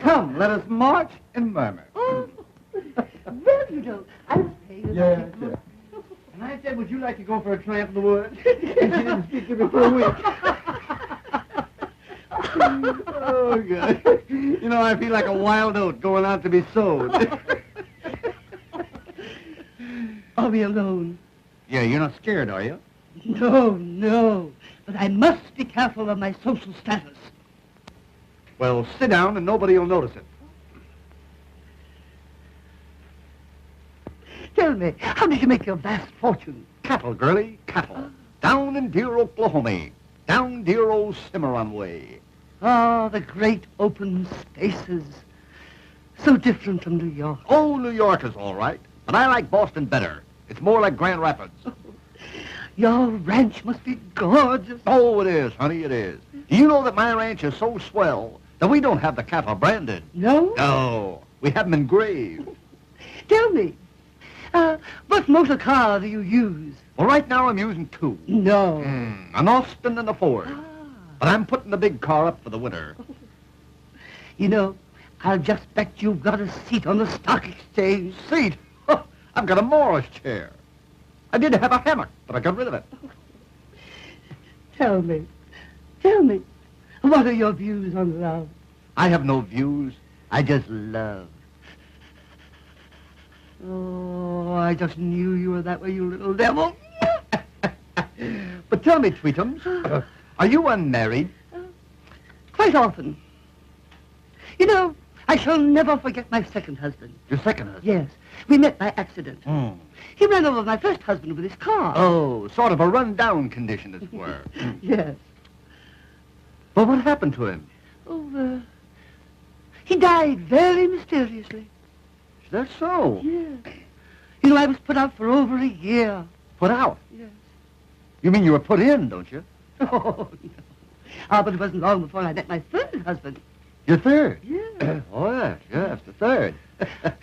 Come, let us march and murmur. Oh, well, you know, I'll pay you. Yes, yes. And I said, would you like to go for a tramp in the woods? And she didn't speak to me for a week. Oh, God. You know, I feel like a wild oat going out to be sowed. Are we alone? Yeah, you're not scared, are you? No, no. But I must be careful of my social status. Well, sit down and nobody will notice it. Tell me, how did you make your vast fortune? Cattle, girlie, cattle. Down in dear Oklahoma. Down dear old Cimarron way. Ah, the great open spaces. So different from New York. Oh, New York is all right. But I like Boston better. It's more like Grand Rapids. Your ranch must be gorgeous. Oh, it is, honey, it is. Do you know that my ranch is so swell that we don't have the cattle branded? No? No, we have them engraved. Tell me, what motor car do you use? Well, right now I'm using two. No. An Austin and a Ford. But I'm putting the big car up for the winter. You know, I'll just bet you've got a seat on the stock exchange. Seat? Huh, I've got a Morris chair. I did have a hammock, but I got rid of it. Tell me, what are your views on love? I have no views. I just love. Oh, I just knew you were that way, you little devil. But tell me, Tweetums, are you unmarried? Quite often. You know, I shall never forget my second husband. Your second husband? Yes. We met by accident. He ran over my first husband with his car. Oh, sort of a run-down condition, as it were. Yes. Well, what happened to him? Oh, he died very mysteriously. Is that so? Yes. You know, I was put out for over a year. Put out? Yes. You mean you were put in, don't you? Oh, no. Ah, but it wasn't long before I met my third husband. Your third? Yes. Oh, yes, the third.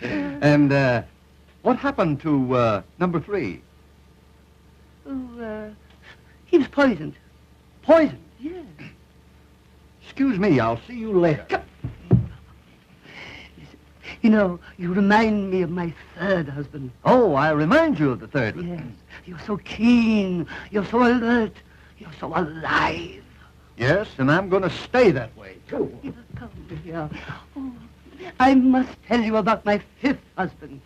And, what happened to, number 3? Oh, he was poisoned. Poison? Yes. excuse me. I'll see you later. You know, you remind me of my third husband. Oh, I remind you of the third one. Yes. You're so keen. You're so alert. You're so alive. Yes, and I'm going to stay that way, too. Here, come here. Oh, I must tell you about my fifth husband.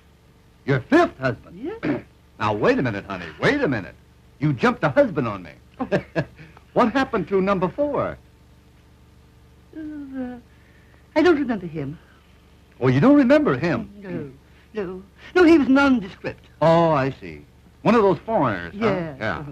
Your fifth husband? Yes. Now, wait a minute, honey. Wait a minute. You jumped a husband on me. What happened to number 4? I don't remember him. Oh, you don't remember him? No, he was nondescript. Oh, I see. One of those foreigners, huh? Yes. Yeah.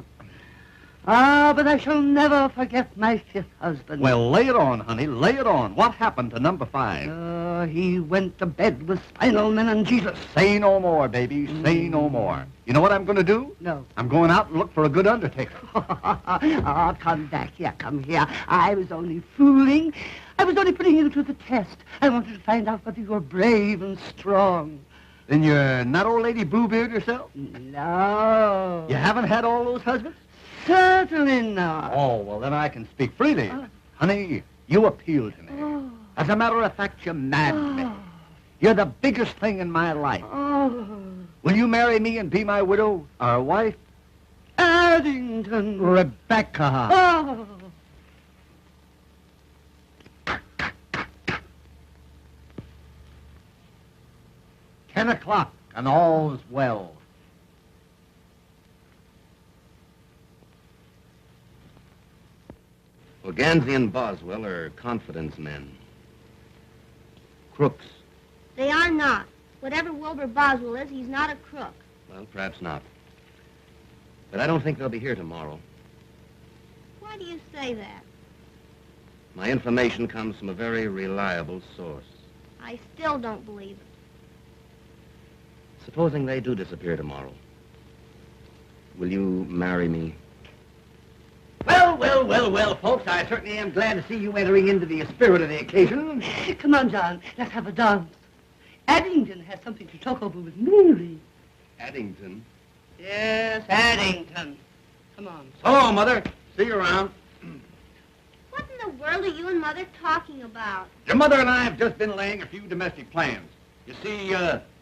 Ah, but I shall never forget my fifth husband. Well, lay it on, honey. Lay it on. What happened to number 5? He went to bed with spinal meningitis. Say no more, baby. Say no more. You know what I'm going to do? No. I'm going out and look for a good undertaker. Oh, come back here, come here. I was only fooling. I was only putting you to the test. I wanted to find out whether you were brave and strong. Then you're not old lady Bluebeard yourself? No. You haven't had all those husbands? Certainly not. Oh, well, then I can speak freely. Honey, you appeal to me. As a matter of fact, you madden me. You're the biggest thing in my life. Will you marry me and be my widow, our wife? Addington. Rebecca. Oh. 10 o'clock, and all's well. Well, Gansey and Boswell are confidence men. Crooks. They are not. Whatever Wilbur Boswell is, he's not a crook. Well, perhaps not. But I don't think they'll be here tomorrow. Why do you say that? My information comes from a very reliable source. I still don't believe it. Supposing they do disappear tomorrow, will you marry me? Well, folks, I certainly am glad to see you entering into the spirit of the occasion. Come on, John. Let's have a dance. Addington has something to talk over with Mary. Addington? Yes, Addington. Come on. So, Mother. See you around. What in the world are you and Mother talking about? Your mother and I have just been laying a few domestic plans. You see,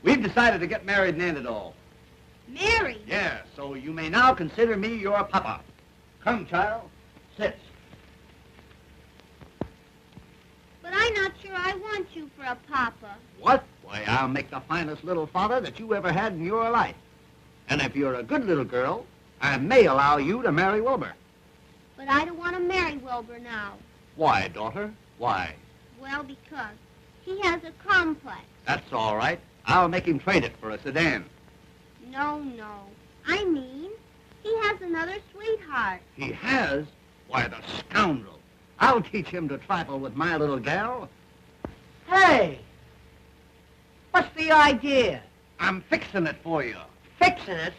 we've decided to get married and end it all. Mary? Yeah, so you may now consider me your papa. Come, child. Sit. But I'm not sure I want you for a papa. What? Why, I'll make the finest little father that you ever had in your life. And if you're a good little girl, I may allow you to marry Wilbur. But I don't want to marry Wilbur now. Why, daughter? Why? Well, because he has a complex. That's all right. I'll make him trade it for a sedan. No. I mean, he has another sweetheart. He has? Why, the scoundrel. I'll teach him to trifle with my little gal. Hey! What's the idea? I'm fixing it for you. Fixing it?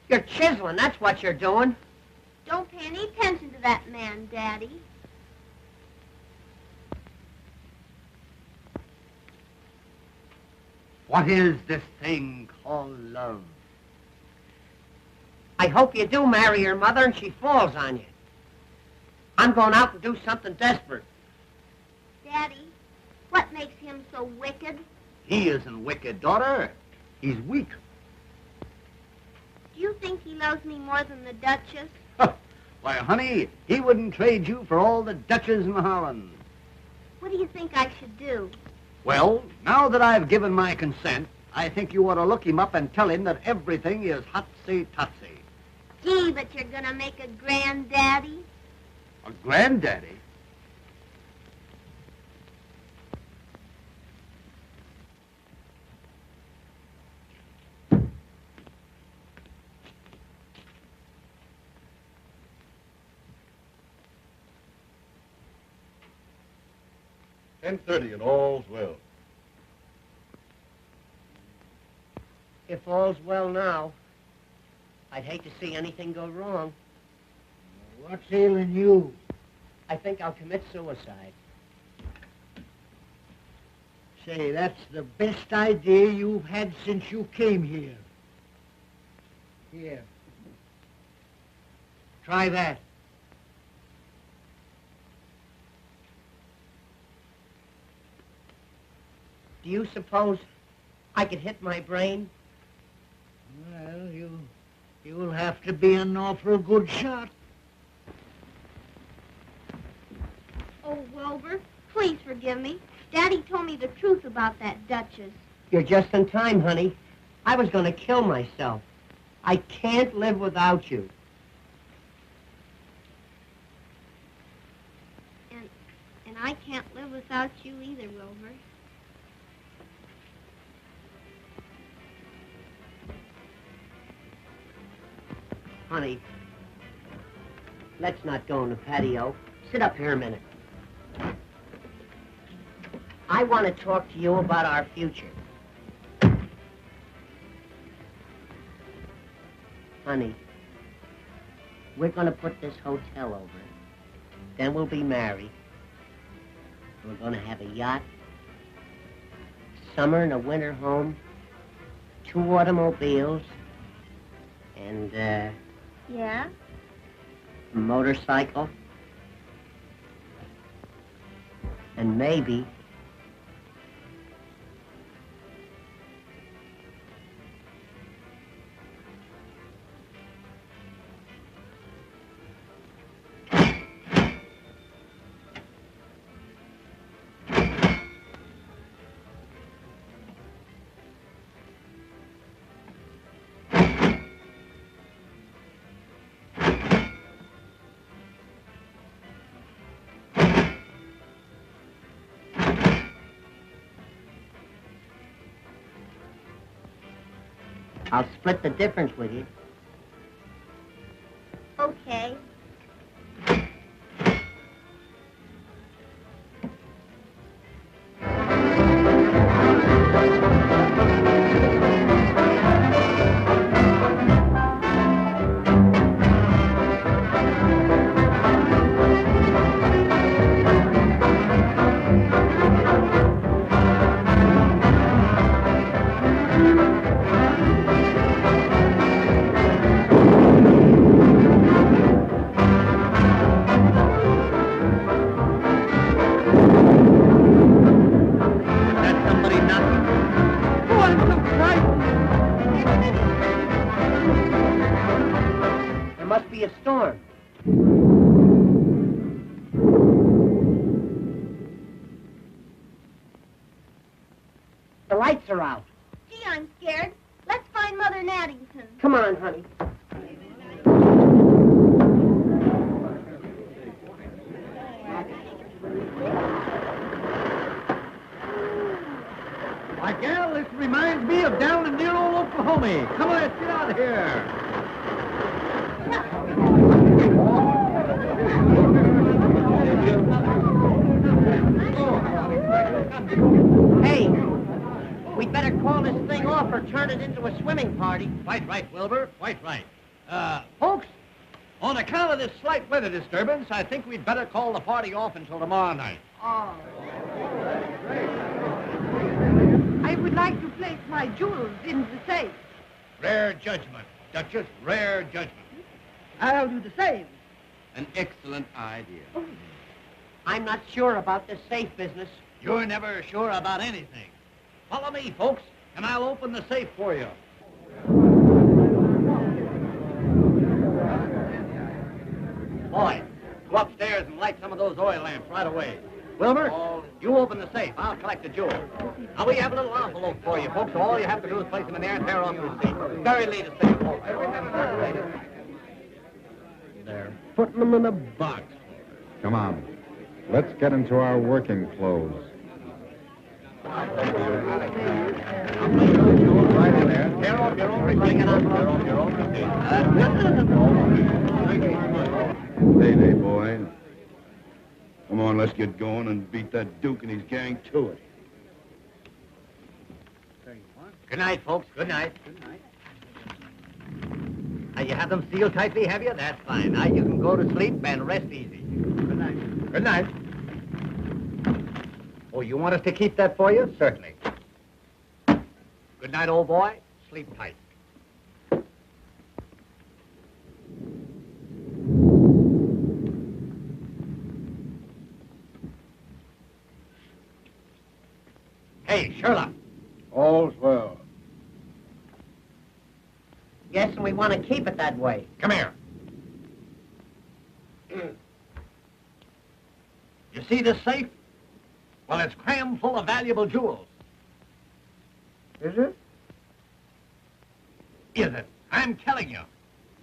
You're chiseling, that's what you're doing. Don't pay any attention to that man, Daddy. What is this thing called love? I hope you do marry your mother and she falls on you. I'm going out and do something desperate. Daddy, what makes him so wicked? He isn't wicked, daughter. He's weak. Do you think he loves me more than the Duchess? Why, honey, he wouldn't trade you for all the Dutches in Holland. What do you think I should do? Well, now that I've given my consent, I think you ought to look him up and tell him that everything is hotsy-totsy. Gee, but you're gonna make a granddaddy? A granddaddy? $10:30 and all's well. If all's well now, I'd hate to see anything go wrong. What's ailing you? I think I'll commit suicide. Say, that's the best idea you've had since you came here. Here. Try that. Do you suppose I could hit my brain? Well, you'll have to be an awful good shot. Oh, Wilbur, please forgive me. Daddy told me the truth about that Duchess. You're just in time, honey. I was going to kill myself. I can't live without you. And I can't live without you either, Wilbur. Honey, let's not go in the patio. Sit up here a minute. I want to talk to you about our future. Honey, we're going to put this hotel over. Then we'll be married. We're going to have a yacht, summer and a winter home, 2 automobiles, and, Yeah? a motorcycle, and maybe I'll split the difference with you. Okay. Be a storm. The lights are out. Gee, I'm scared. Let's find Mother Naddington. Come on, honey. Why, gal, this reminds me of down in dear old Oklahoma. Come on, let's get out of here. Hey, we'd better call this thing off or turn it into a swimming party. Quite right, Wilbur, quite right. Folks, on account of this slight weather disturbance, I think we'd better call the party off until tomorrow night. Oh. I would like to place my jewels in the safe. Rare judgment, Duchess, rare judgment. I'll do the same. An excellent idea. I'm not sure about this safe business. You're never sure about anything. Follow me, folks, and I'll open the safe for you. Boy, go upstairs and light some of those oil lamps right away. Wilbur, you open the safe. I'll collect the jewels. Now, we have a little envelope for you, folks, so all you have to do is place them in there and tear off the receipt. Very latest thing. They're putting them in a box. Come on. Let's get into our working clothes. Right in there. Tear off your own receipt. Tear off your own receipt. Thank you very much. Day, boy. Come on, let's get going and beat that Duke and his gang to it. Good night, folks. Good night. Good night. Now, you have them sealed tightly, have you? That's fine. Now you can go to sleep and rest easy. Good night. Good night. Oh, you want us to keep that for you? Certainly. Good night, old boy. Sleep tight. Hey, Sheriff. Curla. All's well. Yes, and we want to keep it that way. Come here. You see this safe? Well, it's crammed full of valuable jewels. Is it? Is it? I'm telling you.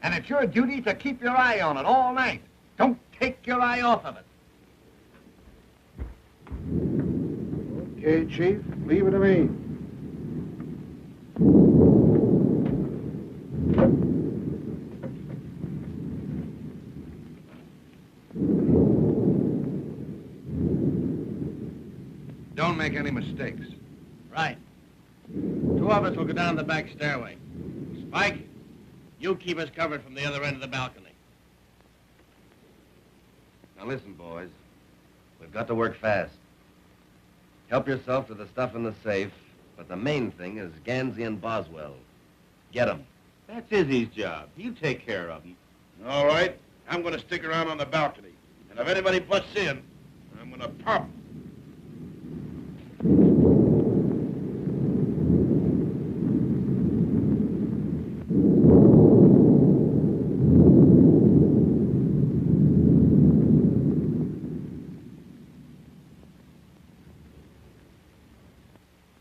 And it's your duty to keep your eye on it all night. Don't take your eye off of it. Okay, Chief. Leave it to me. Don't make any mistakes. Right. Two of us will go down the back stairway. Spike, you keep us covered from the other end of the balcony. Now listen, boys. We've got to work fast. Help yourself to the stuff in the safe, but the main thing is Gansey and Boswell. Get 'em. That's Izzy's job. You take care of him. All right. I'm going to stick around on the balcony. And if anybody butts in, I'm going to pop 'em.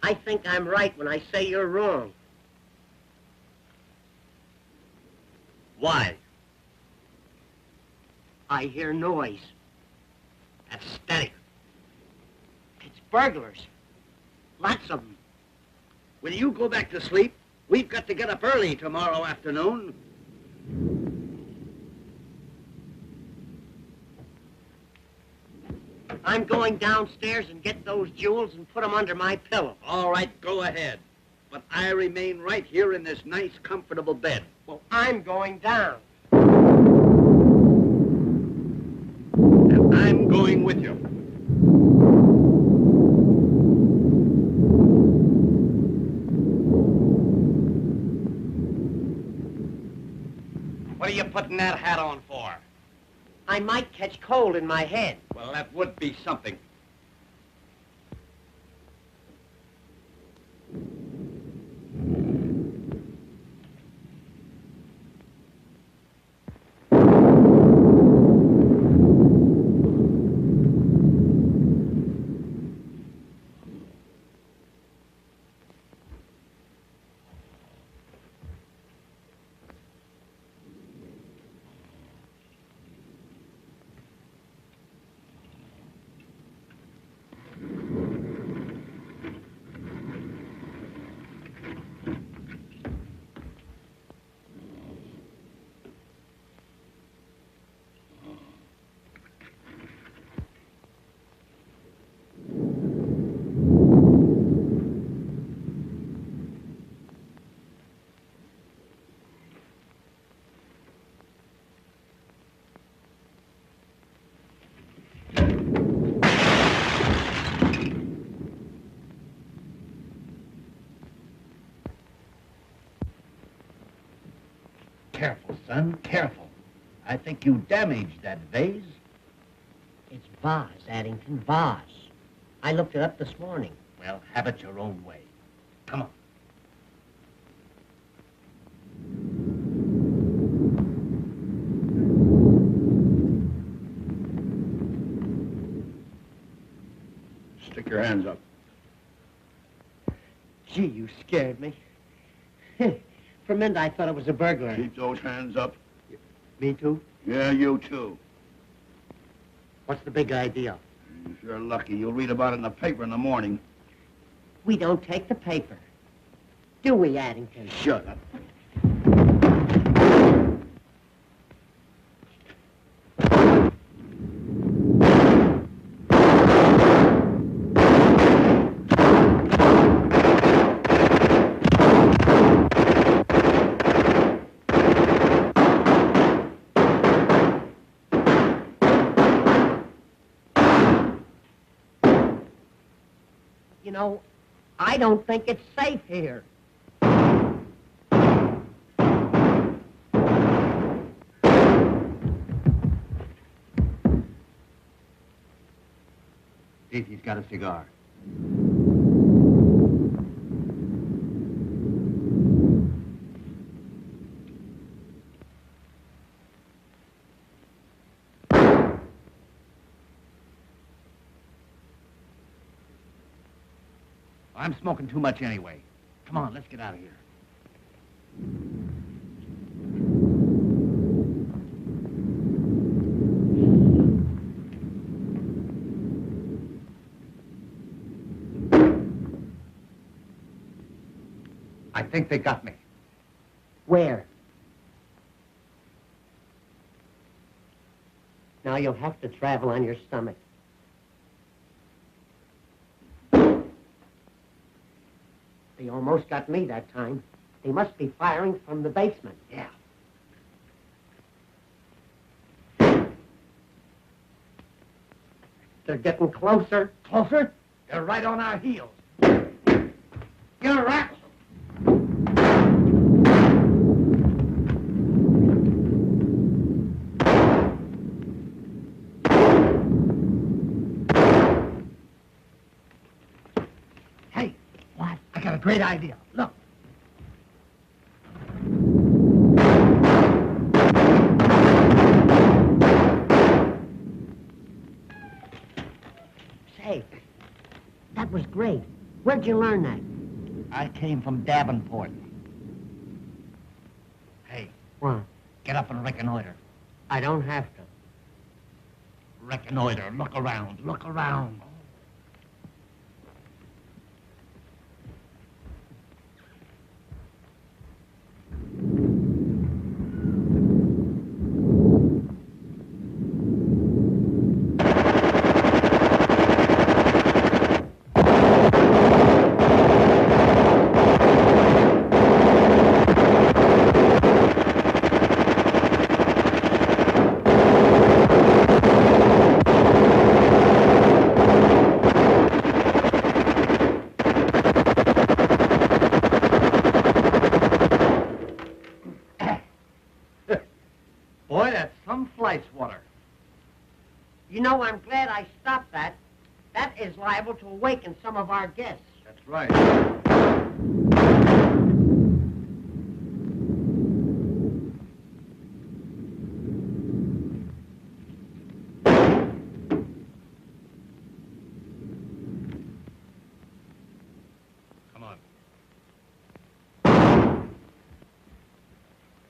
I think I'm right when I say you're wrong. Why? I hear noise. That's Steiner. It's burglars. Lots of them. Will you go back to sleep? We've got to get up early tomorrow afternoon. I'm going downstairs and get those jewels and put them under my pillow. All right, go ahead. But I remain right here in this nice, comfortable bed. Well, I'm going down. And I'm going with you. What are you putting that hat on for? I might catch cold in my head. Well, that would be something. Careful, son, careful. I think you damaged that vase. It's vase, Addington, vase. I looked it up this morning. Well, have it your own way. Come on. Stick your hands up. Gee, you scared me. For a minute, I thought it was a burglar. Keep those hands up. Me too? Yeah, you too. What's the big idea? If you're lucky, you'll read about it in the paper in the morning. We don't take the paper. Do we, Addington? Shut up. You know, I don't think it's safe here. See if he's got a cigar. I'm smoking too much anyway. Come on, let's get out of here. I think they got me. Where? Now you'll have to travel on your stomach. They almost got me that time. They must be firing from the basement. Yeah. They're getting closer. Closer? They're right on our heels. Get a rat. Hey, what? I got a great idea. Look. Say, that was great. Where'd you learn that? I came from Davenport. Hey, What? get up and reconnoiter. I don't have to. Reconnoiter. Look around. Look around. Boy, that's some fly swatter. You know, I'm glad I stopped that. That is liable to awaken some of our guests. That's right. Come on.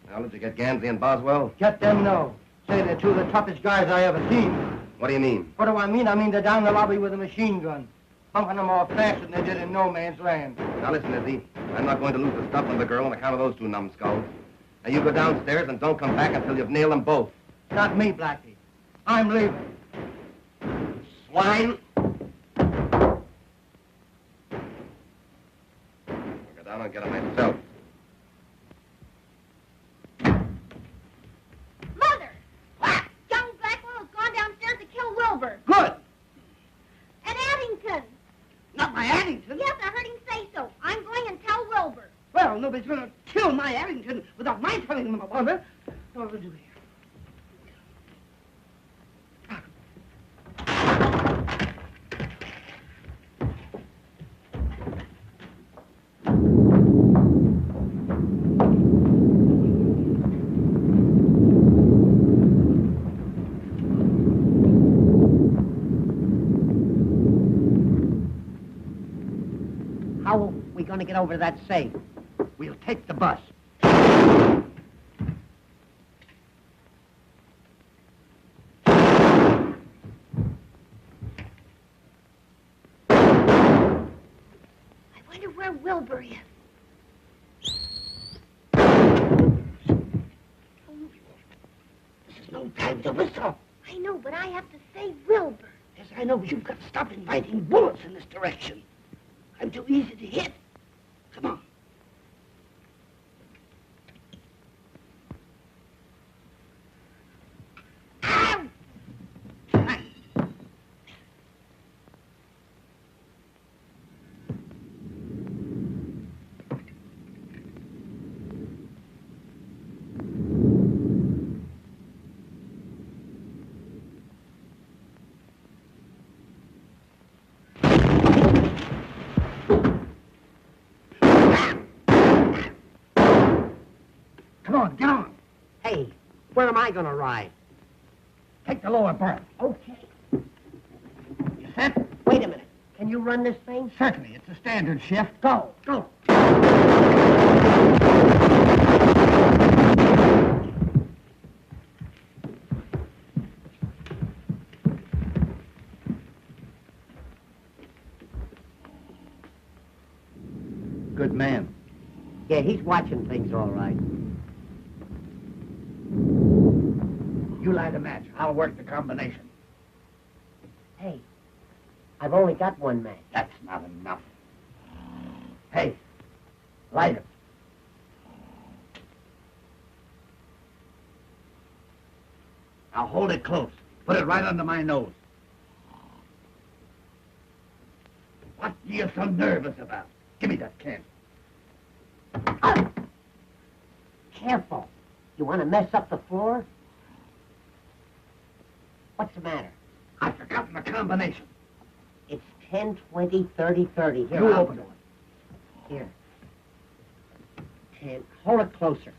Now, did you get Gansey and Boswell? Get them, no. Say they're two of the toughest guys I ever seen. What do you mean? What do I mean? I mean they're down the lobby with a machine gun. Bumping them off faster than they did in no man's land. Now, listen, Izzy. I'm not going to lose the stuff of the girl on account of those two numbskulls. Now, you go downstairs and don't come back until you've nailed them both. Not me, Blackie. I'm leaving. Swine! I'll go down and get them myself. Mother! What? Young Blackwell has gone downstairs to kill Wilbur. Good. At Addington. Not my Addington. Yes, I heard him say so. I'm going and tell Wilbur. Well, nobody's going to kill my Addington without my telling them about it. What will do here? How are we going to get over to that safe? We'll take the bus. I wonder where Wilbur is. This is no time to whistle. I know, but I have to save Wilbur. Yes, I know, but you've got to stop inviting bullets in this direction. I'm too easy to hit. Come on. Ow! Come on, get on. Hey, where am I going to ride? Take the lower berth. Okay. You set? Wait a minute. Can you run this thing? Certainly. It's a standard shift. Go. Go. Good man. Yeah, he's watching things all right. You light a match. I'll work the combination. Hey, I've only got one match. That's not enough. Hey, light it. Now hold it close. Put it right under my nose. What are you so nervous about? Give me that can. Careful. You want to mess up the floor? What's the matter? I've forgotten the combination. It's 10, 20, 30, 30. Here, You I'll open do it. Here. 10. Hold it closer.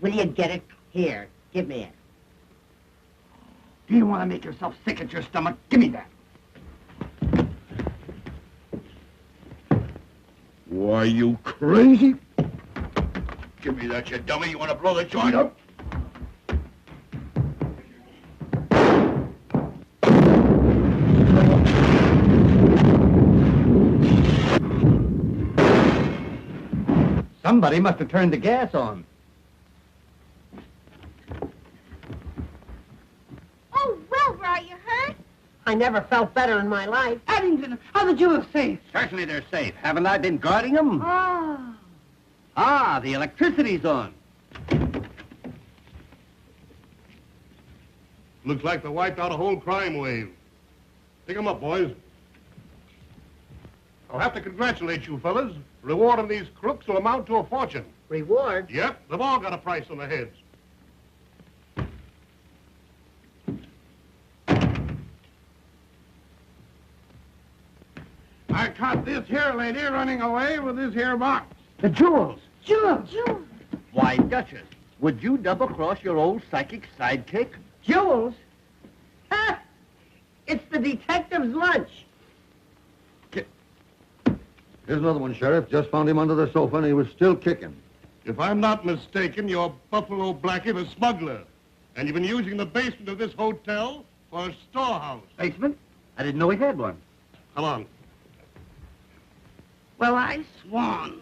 Will you get it? Here. Give me it. Do you want to make yourself sick at your stomach? Give me that. Why, you crazy? Give me that, you dummy. You want to blow the joint up? Somebody must have turned the gas on. Oh, Wilbur, are you hurt? I never felt better in my life. Addington, are the jewels safe? Certainly they're safe. Haven't I been guarding them? Ah. Ah, the electricity's on. Looks like they wiped out a whole crime wave. Pick 'em up, boys. I'll have to congratulate you fellas. Reward on these crooks will amount to a fortune. Reward? Yep, they've all got a price on their heads. I caught this here lady running away with this here box. The jewels. Jewels. Why, Duchess, would you double-cross your old psychic sidekick? Jewels? Ha! It's the detective's lunch. Here's another one, Sheriff. Just found him under the sofa, and he was still kicking. If I'm not mistaken, you're Buffalo Blackie, the smuggler. And you've been using the basement of this hotel for a storehouse. Basement? I didn't know he had one. Come on. Well, I swan.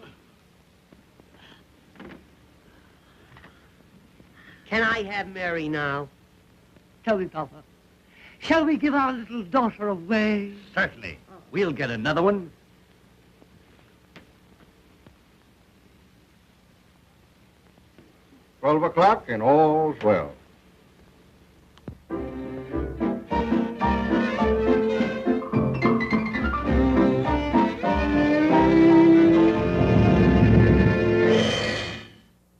Can I have Mary now? Tell me, Papa, shall we give our little daughter away? Certainly. We'll get another one. $12 o'clock and all's well.